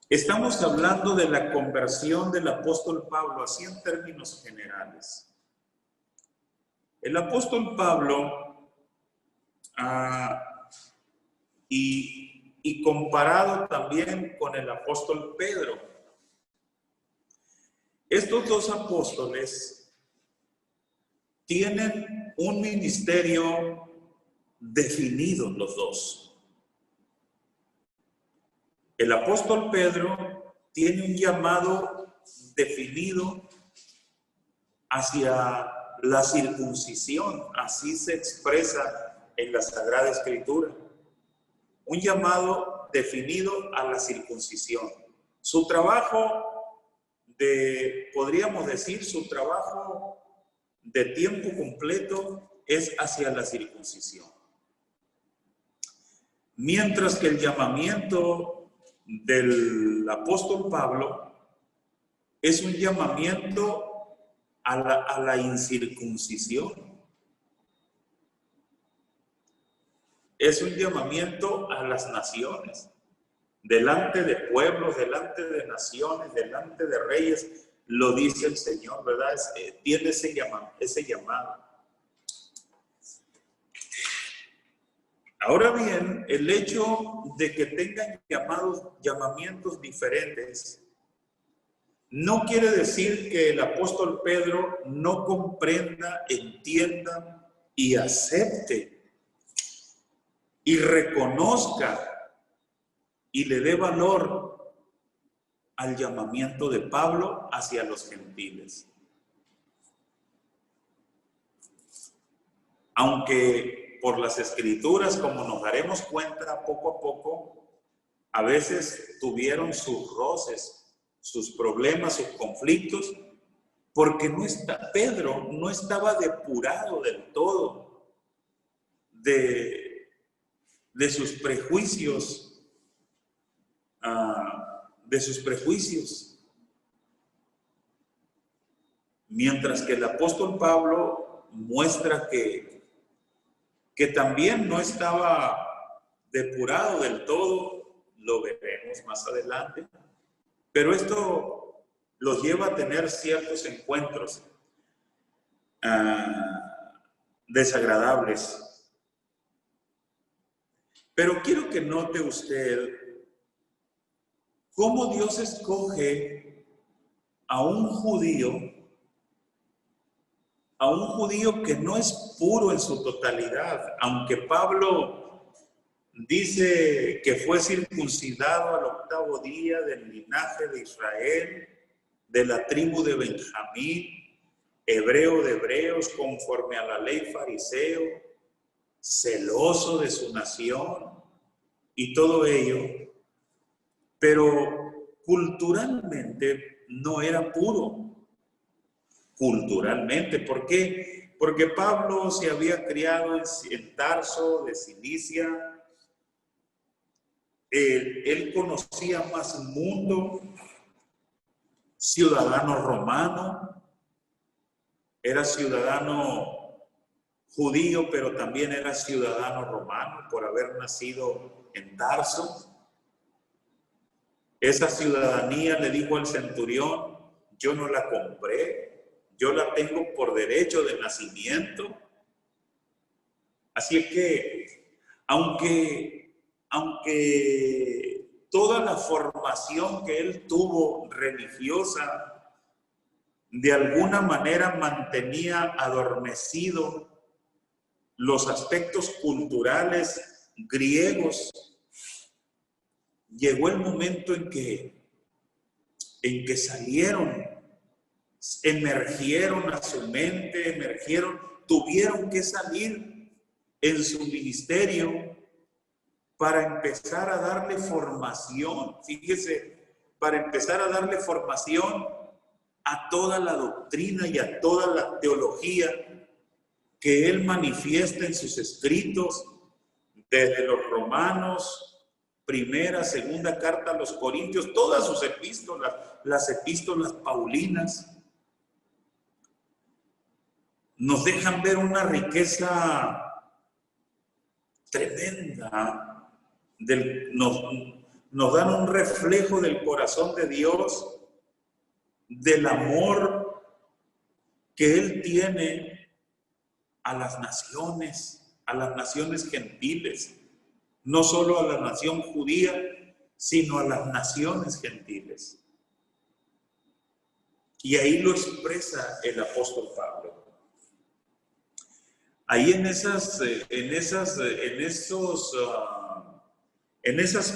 Speaker 1: Estamos hablando de la conversión del apóstol Pablo, así en términos generales. El apóstol Pablo, y comparado también con el apóstol Pedro, estos dos apóstoles tienen un ministerio definido, los dos. El apóstol Pedro tiene un llamado definido hacia la circuncisión, así se expresa en la Sagrada Escritura. Un llamado definido a la circuncisión. Su trabajo podríamos decir, su trabajo de tiempo completo es hacia la circuncisión. Mientras que el llamamiento del apóstol Pablo es un llamamiento a la incircuncisión. Es un llamamiento a las naciones, delante de pueblos, delante de naciones, delante de reyes, lo dice el Señor, ¿verdad? Tiene ese llamado. Ahora bien, el hecho de que tengan llamamientos diferentes no quiere decir que el apóstol Pedro no comprenda, entienda y acepte y reconozca y le dé valor al llamamiento de Pablo hacia los gentiles. Aunque por las Escrituras, como nos daremos cuenta poco a poco, a veces tuvieron sus roces, sus problemas, sus conflictos, porque Pedro no estaba depurado del todo de sus prejuicios, mientras que el apóstol Pablo muestra que también no estaba depurado del todo, lo veremos más adelante, pero esto los lleva a tener ciertos encuentros desagradables. Pero quiero que note usted cómo Dios escoge a un judío que no es puro en su totalidad, aunque Pablo dice que fue circuncidado al 8º día del linaje de Israel, de la tribu de Benjamín, hebreo de hebreos, conforme a la ley fariseo, celoso de su nación y todo ello, pero culturalmente no era puro. Culturalmente, ¿por qué? Porque Pablo se había criado en Tarso de Cilicia. Él conocía más mundo, ciudadano romano, era ciudadano judío, pero también era ciudadano romano por haber nacido en Tarso. Esa ciudadanía, le dijo al centurión, yo no la compré, yo la tengo por derecho de nacimiento. Así es que, aunque toda la formación que él tuvo religiosa, de alguna manera mantenía adormecido los aspectos culturales griegos, llegó el momento en que salieron, emergieron a su mente, tuvieron que salir en su ministerio para empezar a darle formación, fíjese, para empezar a darle formación a toda la doctrina y a toda la teología que él manifiesta en sus escritos, desde los Romanos, primera, segunda carta a los Corintios, todas sus epístolas, las epístolas paulinas, nos dejan ver una riqueza tremenda, nos dan un reflejo del corazón de Dios, del amor que Él tiene a las naciones gentiles, no solo a la nación judía, sino a las naciones gentiles. Y ahí lo expresa el apóstol Pablo. Ahí en esas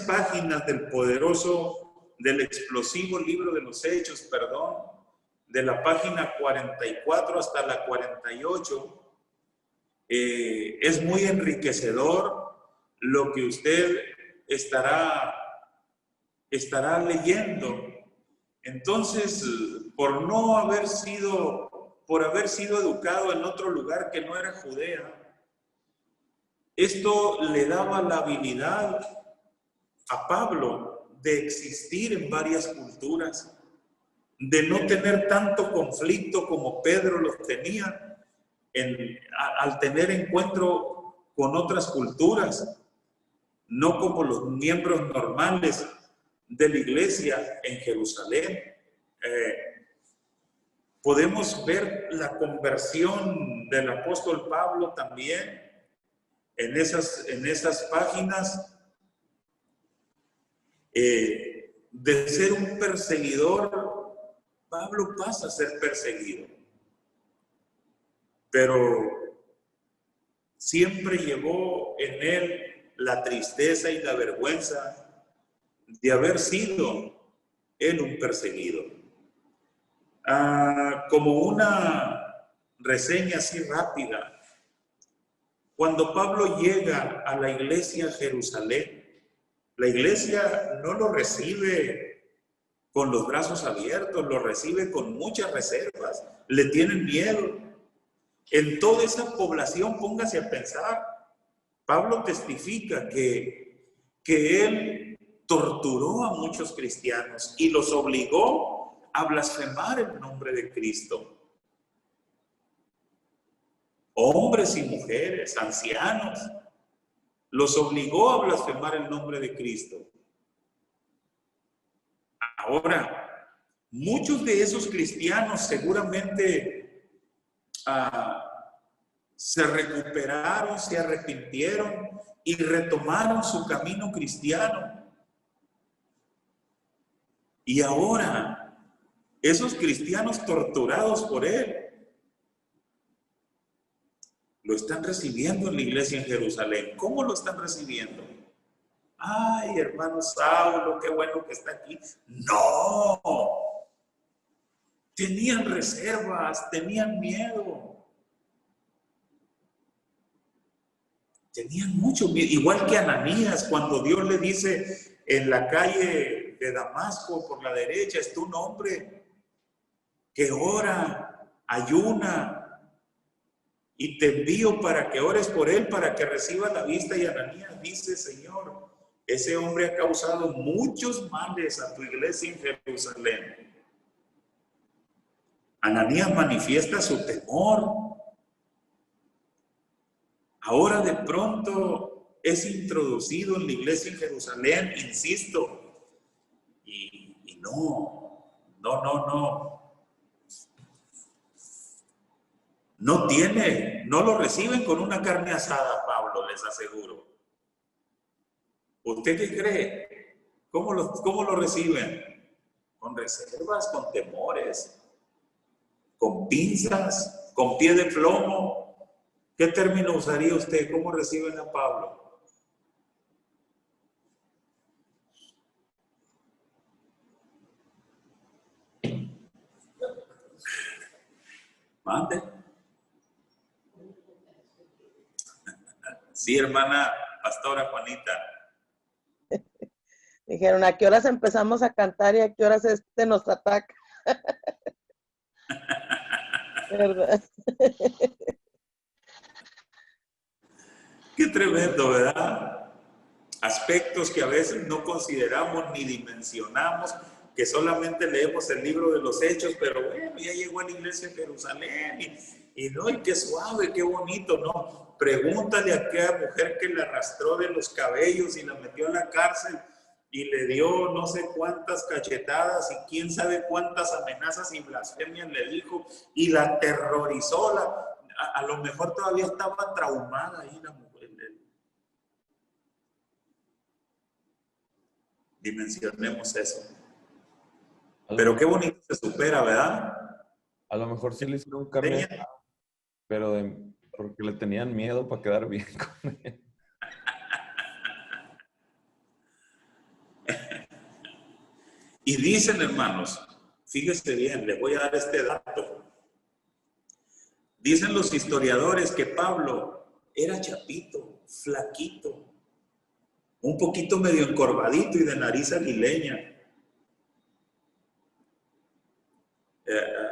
Speaker 1: páginas del explosivo libro de los Hechos, de la página 44 hasta la 48, es muy enriquecedor lo que usted estará leyendo. Entonces, por haber sido educado en otro lugar que no era Judea, esto le daba la habilidad a Pablo de existir en varias culturas, de no tener tanto conflicto como Pedro los tenía al tener encuentro con otras culturas, no como los miembros normales de la iglesia en Jerusalén. Podemos ver la conversión del apóstol Pablo también en esas páginas. De ser un perseguidor, Pablo pasa a ser perseguido, pero siempre llevó en él la tristeza y la vergüenza de haber sido él un perseguido. Como una reseña así rápida, cuando Pablo llega a la iglesia en Jerusalén, la iglesia no lo recibe con los brazos abiertos, lo recibe con muchas reservas, le tienen miedo. En toda esa población, póngase a pensar, Pablo testifica que él torturó a muchos cristianos y los obligó a blasfemar el nombre de Cristo. Hombres y mujeres, ancianos, los obligó a blasfemar el nombre de Cristo. Ahora, muchos de esos cristianos seguramente se recuperaron, se arrepintieron y retomaron su camino cristiano. Y ahora, esos cristianos torturados por él, lo están recibiendo en la iglesia en Jerusalén. ¿Cómo lo están recibiendo? Ay, hermano Saulo, qué bueno que está aquí. No, tenían reservas, tenían miedo. Tenían mucho miedo, igual que Ananías, cuando Dios le dice en la calle de Damasco, por la derecha, está un hombre que ora, ayuna, y te envío para que ores por él, para que reciba la vista. Y Ananías dice: Señor, ese hombre ha causado muchos males a tu iglesia en Jerusalén. Ananías manifiesta su temor. Ahora de pronto es introducido en la iglesia en Jerusalén, insisto, y no. No lo reciben con una carne asada, Pablo, les aseguro. ¿Usted qué cree? ¿Cómo lo reciben? Con reservas, con temores, con pinzas, con pie de plomo. ¿Qué término usaría usted? ¿Cómo reciben a Pablo? Mande. Sí, hermana pastora Juanita.
Speaker 6: Dijeron, ¿a qué horas empezamos a cantar y a qué horas nos ataca? ¿Verdad?
Speaker 1: Qué tremendo, ¿verdad? Aspectos que a veces no consideramos ni dimensionamos, que solamente leemos el libro de los Hechos, pero bueno, ya llegó a la iglesia en Jerusalén y no, y qué suave, qué bonito, ¿no? Pregúntale a aquella mujer que la arrastró de los cabellos y la metió en la cárcel y le dio no sé cuántas cachetadas y quién sabe cuántas amenazas y blasfemias le dijo y la aterrorizó. A lo mejor todavía estaba traumada ahí la mujer. Dimensionemos eso. Pero qué bonito se supera, ¿verdad?
Speaker 5: A lo mejor sí le hicieron carne, pero porque le tenían miedo para quedar bien con él.
Speaker 1: Y dicen, hermanos, Fíjese bien, les voy a dar este dato. Dicen los historiadores que Pablo era chapito, flaquito, un poquito medio encorvadito y de nariz aguileña.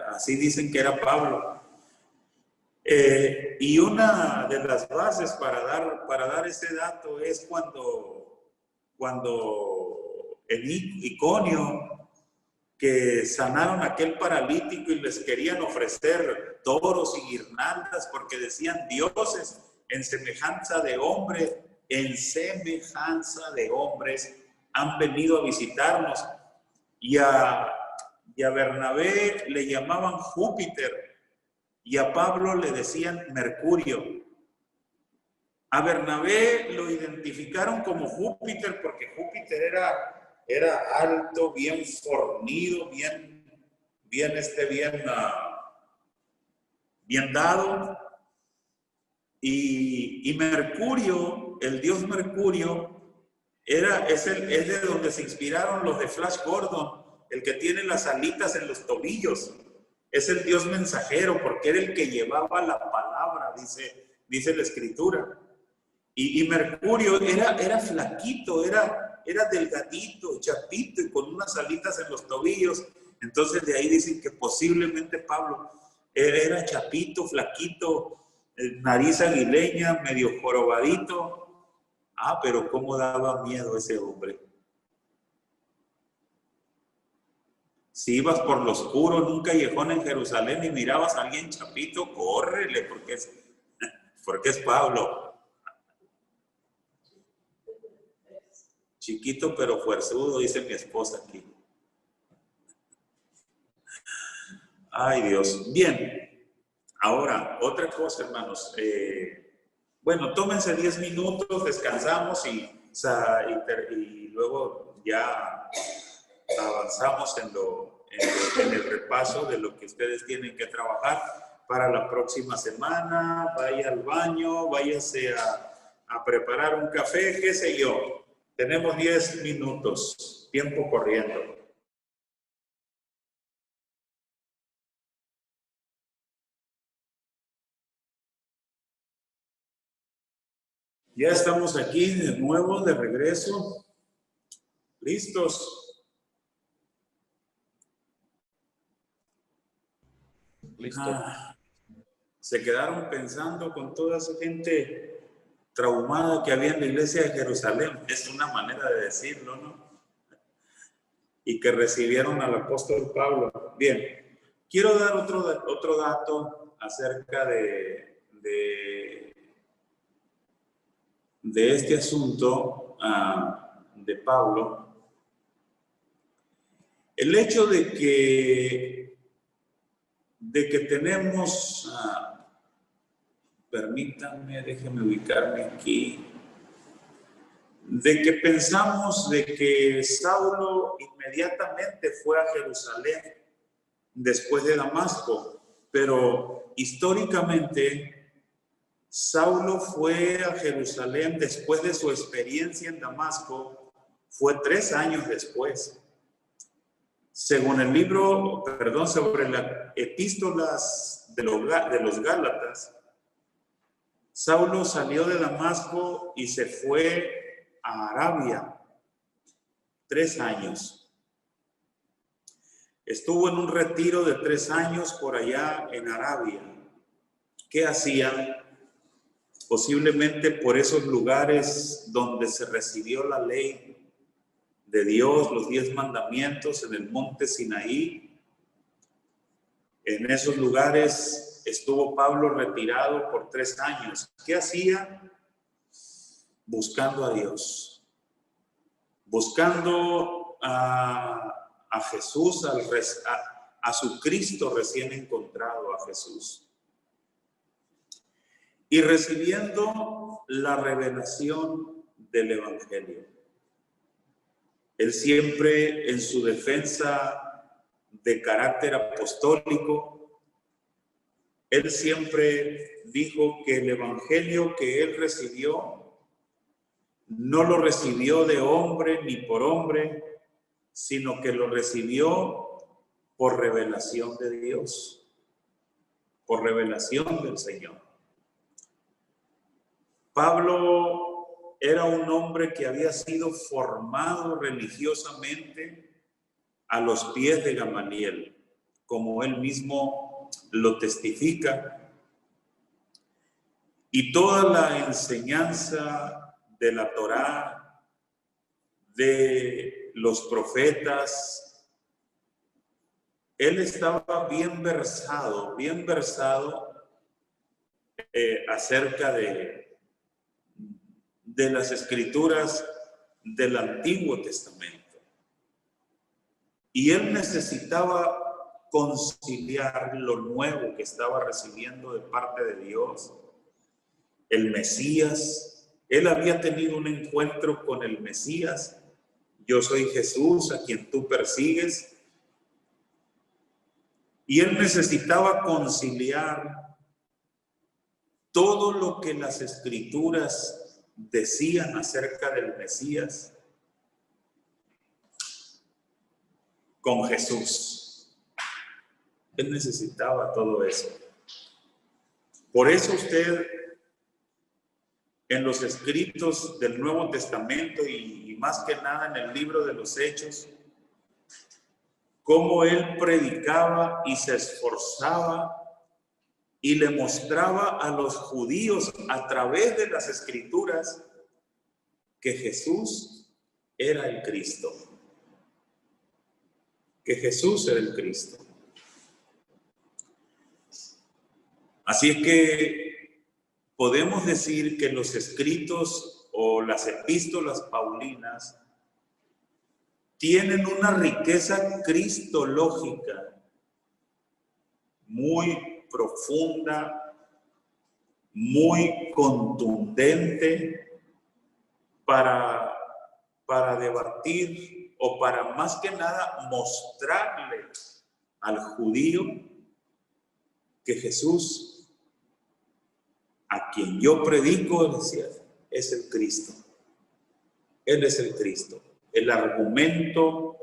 Speaker 1: Así dicen que era Pablo. Y una de las bases para dar ese dato es cuando en Iconio, que sanaron a aquel paralítico y les querían ofrecer toros y guirnaldas porque decían dioses en semejanza de hombres han venido a visitarnos. Y a Bernabé le llamaban Júpiter y a Pablo le decían Mercurio. A Bernabé lo identificaron como Júpiter porque Júpiter era alto, bien fornido, bien dado. Y Mercurio, el dios Mercurio, es de donde se inspiraron los de Flash Gordon, el que tiene las alitas en los tobillos. Es el dios mensajero, porque era el que llevaba la palabra, dice la escritura. Y Mercurio era flaquito, era delgadito, chapito y con unas alitas en los tobillos. Entonces de ahí dicen que posiblemente Pablo era chapito, flaquito, nariz aguileña, medio jorobadito. Pero cómo daba miedo ese hombre. Si ibas por lo oscuro en un callejón en Jerusalén y mirabas a alguien chapito, córrele, porque es Pablo. Chiquito pero fuerzudo, dice mi esposa aquí. Ay, Dios. Bien. Ahora, otra cosa, hermanos. Bueno, tómense 10 minutos, descansamos y luego ya avanzamos en el repaso de lo que ustedes tienen que trabajar para la próxima semana. Vaya al baño, váyase a preparar un café, qué sé yo. Tenemos 10 minutos, tiempo corriendo. Ya estamos aquí de nuevo, de regreso. ¿Listos?
Speaker 5: Listo.
Speaker 1: Se quedaron pensando con toda esa gente traumada que había en la iglesia de Jerusalén. Es una manera de decirlo, ¿no? Y que recibieron al apóstol Pablo. Bien, quiero dar otro dato acerca de este asunto de Pablo. El hecho de que tenemos, permítanme, déjenme ubicarme aquí, de que pensamos de que Saulo inmediatamente fue a Jerusalén después de Damasco, pero históricamente Saulo fue a Jerusalén después de su experiencia en Damasco, fue 3 años después. Según el libro, sobre las epístolas de los Gálatas, Saulo salió de Damasco y se fue a Arabia 3 años. Estuvo en un retiro de 3 años por allá en Arabia. ¿Qué hacía? Posiblemente por esos lugares donde se recibió la ley de Dios, los 10 mandamientos en el monte Sinaí. En esos lugares estuvo Pablo retirado por 3 años. ¿Qué hacía? Buscando a Dios, buscando a Jesús, a su Cristo recién encontrado, a Jesús. Y recibiendo la revelación del Evangelio. Él siempre en su defensa de carácter apostólico, él siempre dijo que el Evangelio que él recibió, no lo recibió de hombre ni por hombre, sino que lo recibió por revelación de Dios, por revelación del Señor. Pablo era un hombre que había sido formado religiosamente a los pies de Gamaliel, como él mismo lo testifica. Y toda la enseñanza de la Torá, de los profetas, él estaba bien versado acerca de las escrituras del Antiguo Testamento. Y él necesitaba conciliar lo nuevo que estaba recibiendo de parte de Dios, el Mesías. Él había tenido un encuentro con el Mesías. Yo soy Jesús a quien tú persigues. Y él necesitaba conciliar todo lo que las escrituras decían acerca del Mesías con Jesús. Él necesitaba todo eso. Por eso usted en los escritos del Nuevo Testamento y más que nada en el libro de los Hechos, cómo él predicaba y se esforzaba y le mostraba a los judíos a través de las escrituras que Jesús era el Cristo. Que Jesús era el Cristo. Así es que podemos decir que los escritos o las epístolas paulinas tienen una riqueza cristológica muy profunda, muy contundente para debatir o para más que nada mostrarle al judío que Jesús, a quien yo predico, decía, es el Cristo. Él es el Cristo. El argumento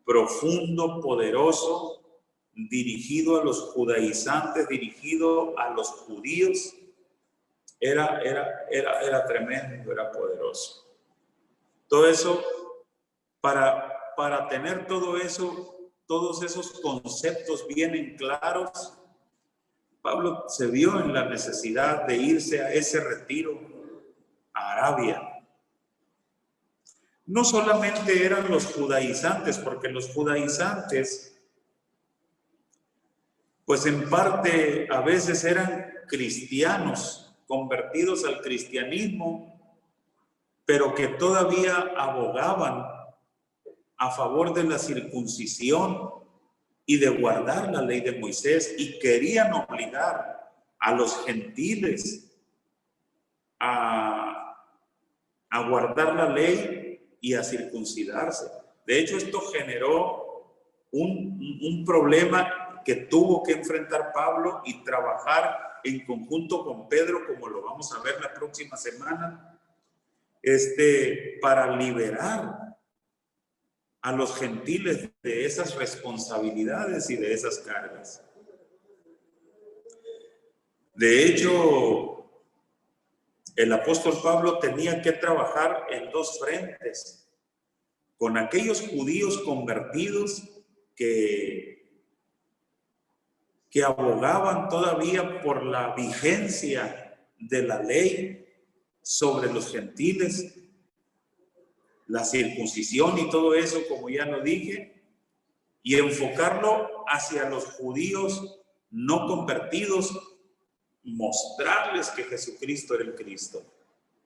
Speaker 1: profundo, poderoso, dirigido a los judaizantes, dirigido a los judíos, era tremendo, era poderoso. Todo eso, para tener todo eso, todos esos conceptos bien claros, Pablo se vio en la necesidad de irse a ese retiro a Arabia. No solamente eran los judaizantes, porque los judaizantes, pues en parte a veces eran cristianos convertidos al cristianismo, pero que todavía abogaban a favor de la circuncisión y de guardar la ley de Moisés, y querían obligar a los gentiles a guardar la ley y a circuncidarse. De hecho, esto generó un problema que tuvo que enfrentar Pablo y trabajar en conjunto con Pedro, como lo vamos a ver la próxima semana, para liberar a los gentiles de esas responsabilidades y de esas cargas. De hecho, el apóstol Pablo tenía que trabajar en dos frentes, con aquellos judíos convertidos que abogaban todavía por la vigencia de la ley sobre los gentiles, la circuncisión y todo eso, como ya lo dije, y enfocarlo hacia los judíos no convertidos, mostrarles que Jesucristo era el Cristo,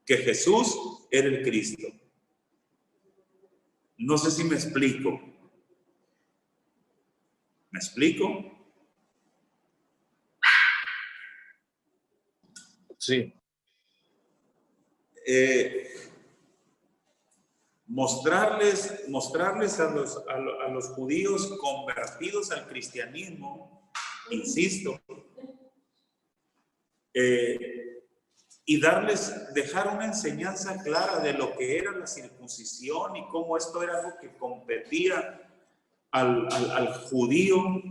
Speaker 1: que Jesús era el Cristo. No sé si me explico. ¿Me explico?
Speaker 2: Sí.
Speaker 1: Mostrarles a los judíos convertidos al cristianismo, insisto, y dejar una enseñanza clara de lo que era la circuncisión y cómo esto era algo que competía al judío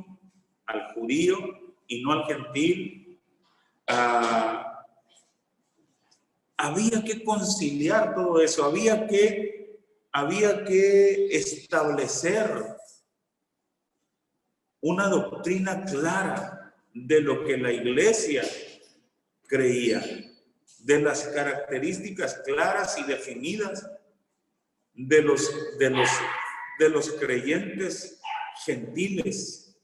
Speaker 1: y no al gentil. Había que conciliar todo eso, había que establecer una doctrina clara de lo que la iglesia creía, de las características claras y definidas de los creyentes gentiles.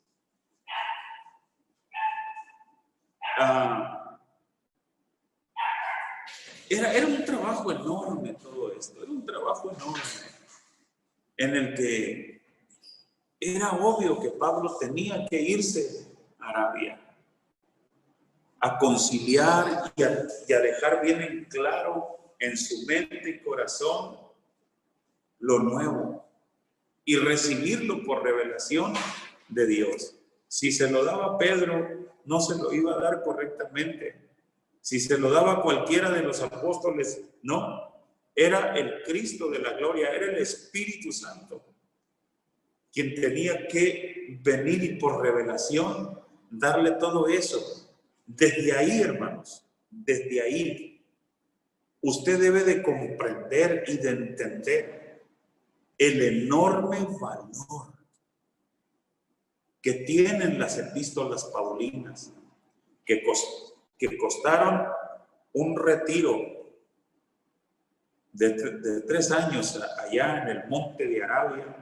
Speaker 1: Era un trabajo enorme todo esto, era un trabajo enorme en el que era obvio que Pablo tenía que irse a Arabia a conciliar y a dejar bien en claro en su mente y corazón lo nuevo y recibirlo por revelación de Dios. Si se lo daba a Pedro, no se lo iba a dar correctamente. Si se lo daba a cualquiera de los apóstoles, no. Era el Cristo de la gloria, era el Espíritu Santo quien tenía que venir y por revelación darle todo eso. Desde ahí, hermanos, desde ahí, usted debe de comprender y de entender el enorme valor que tienen las epístolas paulinas, que costaron un retiro de 3 años allá en el monte de Arabia,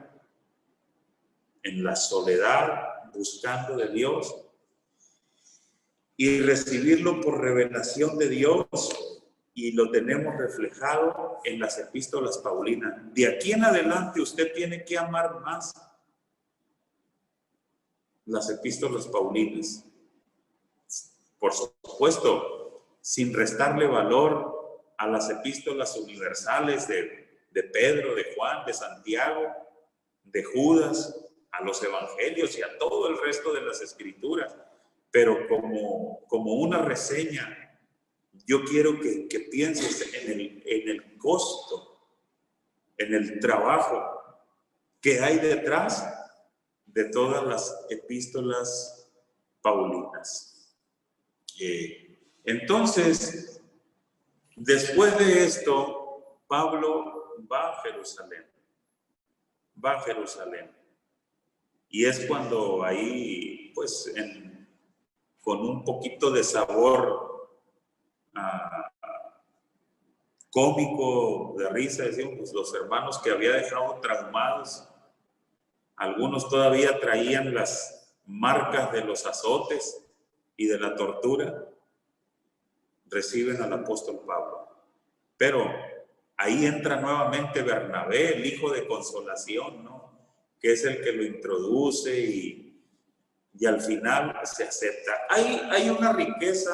Speaker 1: en la soledad, buscando de Dios, y recibirlo por revelación de Dios, y lo tenemos reflejado en las epístolas paulinas. De aquí en adelante usted tiene que amar más las epístolas paulinas. Por supuesto, sin restarle valor a las epístolas universales de Pedro, de Juan, de Santiago, de Judas, a los evangelios y a todo el resto de las escrituras. Pero como una reseña, yo quiero que pienses en el costo, en el trabajo que hay detrás de todas las epístolas paulinas. Entonces, después de esto, Pablo va a Jerusalén. Y es cuando ahí, pues, con un poquito de sabor cómico, de risa, decimos, pues, los hermanos que había dejado traumados, algunos todavía traían las marcas de los azotes y de la tortura, reciben al apóstol Pablo. Pero ahí entra nuevamente Bernabé, el hijo de consolación, ¿no? Que es el que lo introduce y al final se acepta. Hay una riqueza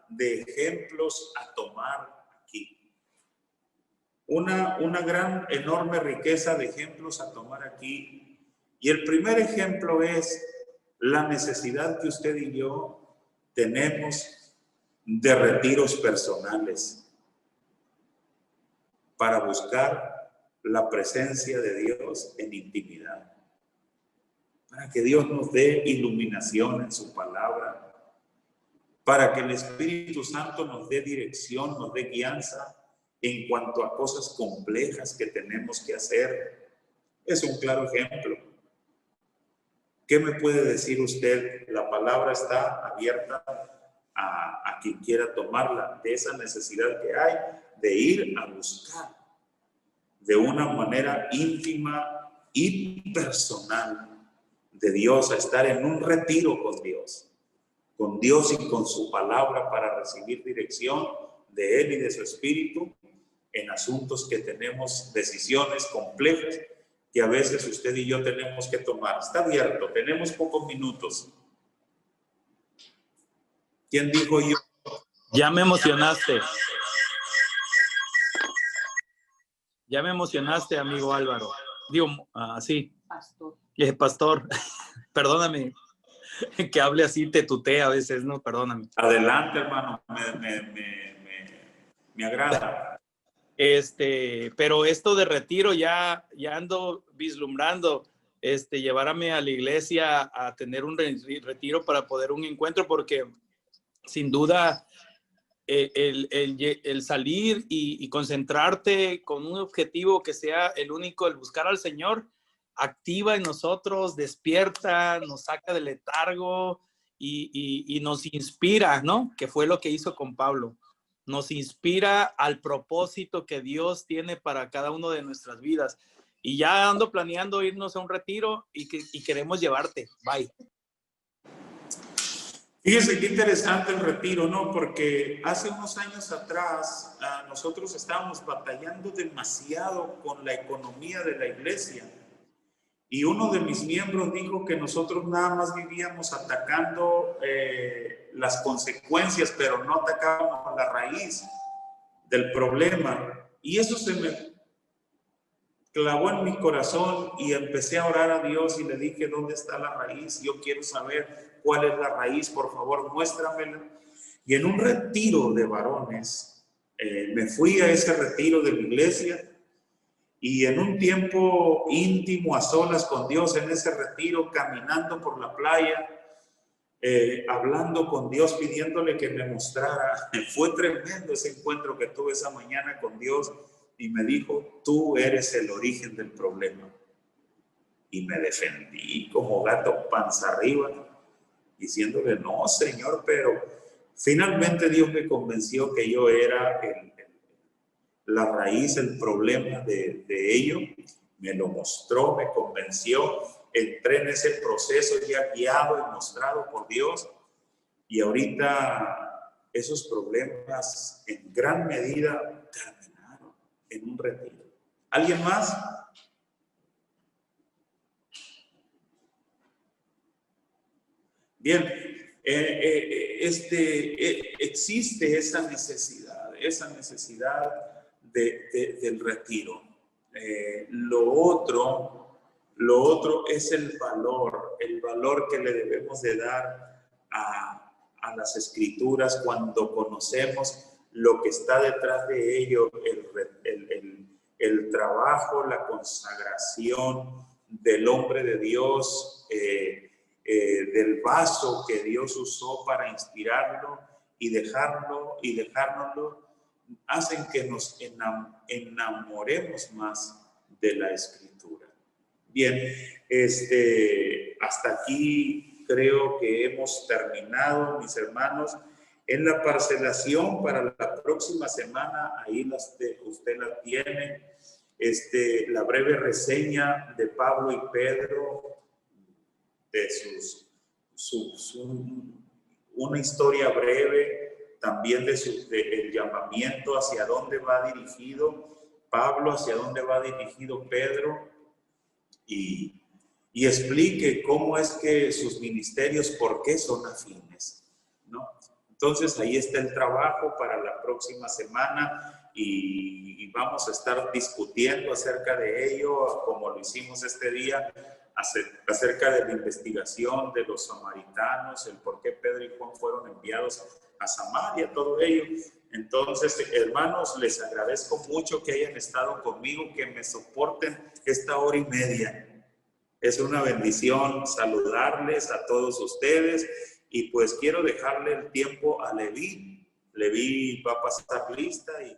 Speaker 1: de ejemplos a tomar aquí. Una gran, enorme riqueza de ejemplos a tomar aquí. Y el primer ejemplo es la necesidad que usted y yo tenemos de retiros personales para buscar la presencia de Dios en intimidad. Para que Dios nos dé iluminación en su palabra, para que el Espíritu Santo nos dé dirección, nos dé guianza en cuanto a cosas complejas que tenemos que hacer. Es un claro ejemplo. ¿Qué me puede decir usted? La palabra está abierta a quien quiera tomarla, de esa necesidad que hay de ir a buscar de una manera íntima y personal de Dios, a estar en un retiro con Dios y con su palabra para recibir dirección de Él y de su Espíritu en asuntos que tenemos, decisiones complejas que a veces usted y yo tenemos que tomar. Está abierto, tenemos pocos minutos. ¿Quién dijo yo?
Speaker 2: Ya me emocionaste. Ya me emocionaste, amigo Álvaro. Digo, sí.
Speaker 7: Pastor.
Speaker 2: Pastor, perdóname que hable así, te tutea a veces, ¿no? Perdóname.
Speaker 1: Adelante, hermano, me agrada.
Speaker 2: Pero esto de retiro ya ando vislumbrando. llevárame a la iglesia a tener un retiro para poder un encuentro, porque sin duda el salir y concentrarte con un objetivo que sea el único, el buscar al Señor, activa en nosotros, despierta, nos saca del letargo y nos inspira, ¿no? Que fue lo que hizo con Pablo. Nos inspira al propósito que Dios tiene para cada uno de nuestras vidas. Y ya ando planeando irnos a un retiro y queremos llevarte. Bye.
Speaker 1: Fíjese qué interesante el retiro, ¿no? Porque hace unos años atrás nosotros estábamos batallando demasiado con la economía de la iglesia. Y uno de mis miembros dijo que nosotros nada más vivíamos atacando las consecuencias, pero no atacábamos la raíz del problema. Y eso se me clavó en mi corazón y empecé a orar a Dios y le dije, ¿dónde está la raíz? Yo quiero saber cuál es la raíz, por favor, muéstramela. Y en un retiro de varones, me fui a ese retiro de la iglesia y en un tiempo íntimo, a solas con Dios, en ese retiro, caminando por la playa, hablando con Dios, pidiéndole que me mostrara. Fue tremendo ese encuentro que tuve esa mañana con Dios. Y me dijo, tú eres el origen del problema. Y me defendí como gato panza arriba, diciéndole, no, Señor, pero finalmente Dios me convenció que yo era la raíz, el problema de ello. Me lo mostró, me convenció. Entré en ese proceso ya guiado y mostrado por Dios. Y ahorita esos problemas en gran medida en un retiro. ¿Alguien más? Bien, existe esa necesidad del retiro. Lo otro es el valor que le debemos de dar a las escrituras cuando conocemos lo que está detrás de ello, el trabajo, la consagración del hombre de Dios, del vaso que Dios usó para inspirarlo y dejárnoslo, hacen que nos enamoremos más de la Escritura. Bien, hasta aquí creo que hemos terminado, mis hermanos. En la parcelación para la próxima semana, ahí usted la tiene, la breve reseña de Pablo y Pedro, de una historia breve, también del llamamiento, hacia dónde va dirigido Pablo, hacia dónde va dirigido Pedro, y explique cómo es que sus ministerios, por qué son afines, ¿no? Entonces, ahí está el trabajo para la próxima semana y vamos a estar discutiendo acerca de ello, como lo hicimos este día, acerca de la investigación de los samaritanos, el por qué Pedro y Juan fueron enviados a Samaria, todo ello. Entonces, hermanos, les agradezco mucho que hayan estado conmigo, que me soporten esta hora y media. Es una bendición saludarles a todos ustedes. Y pues quiero dejarle el tiempo a Leví. Leví va a pasar lista y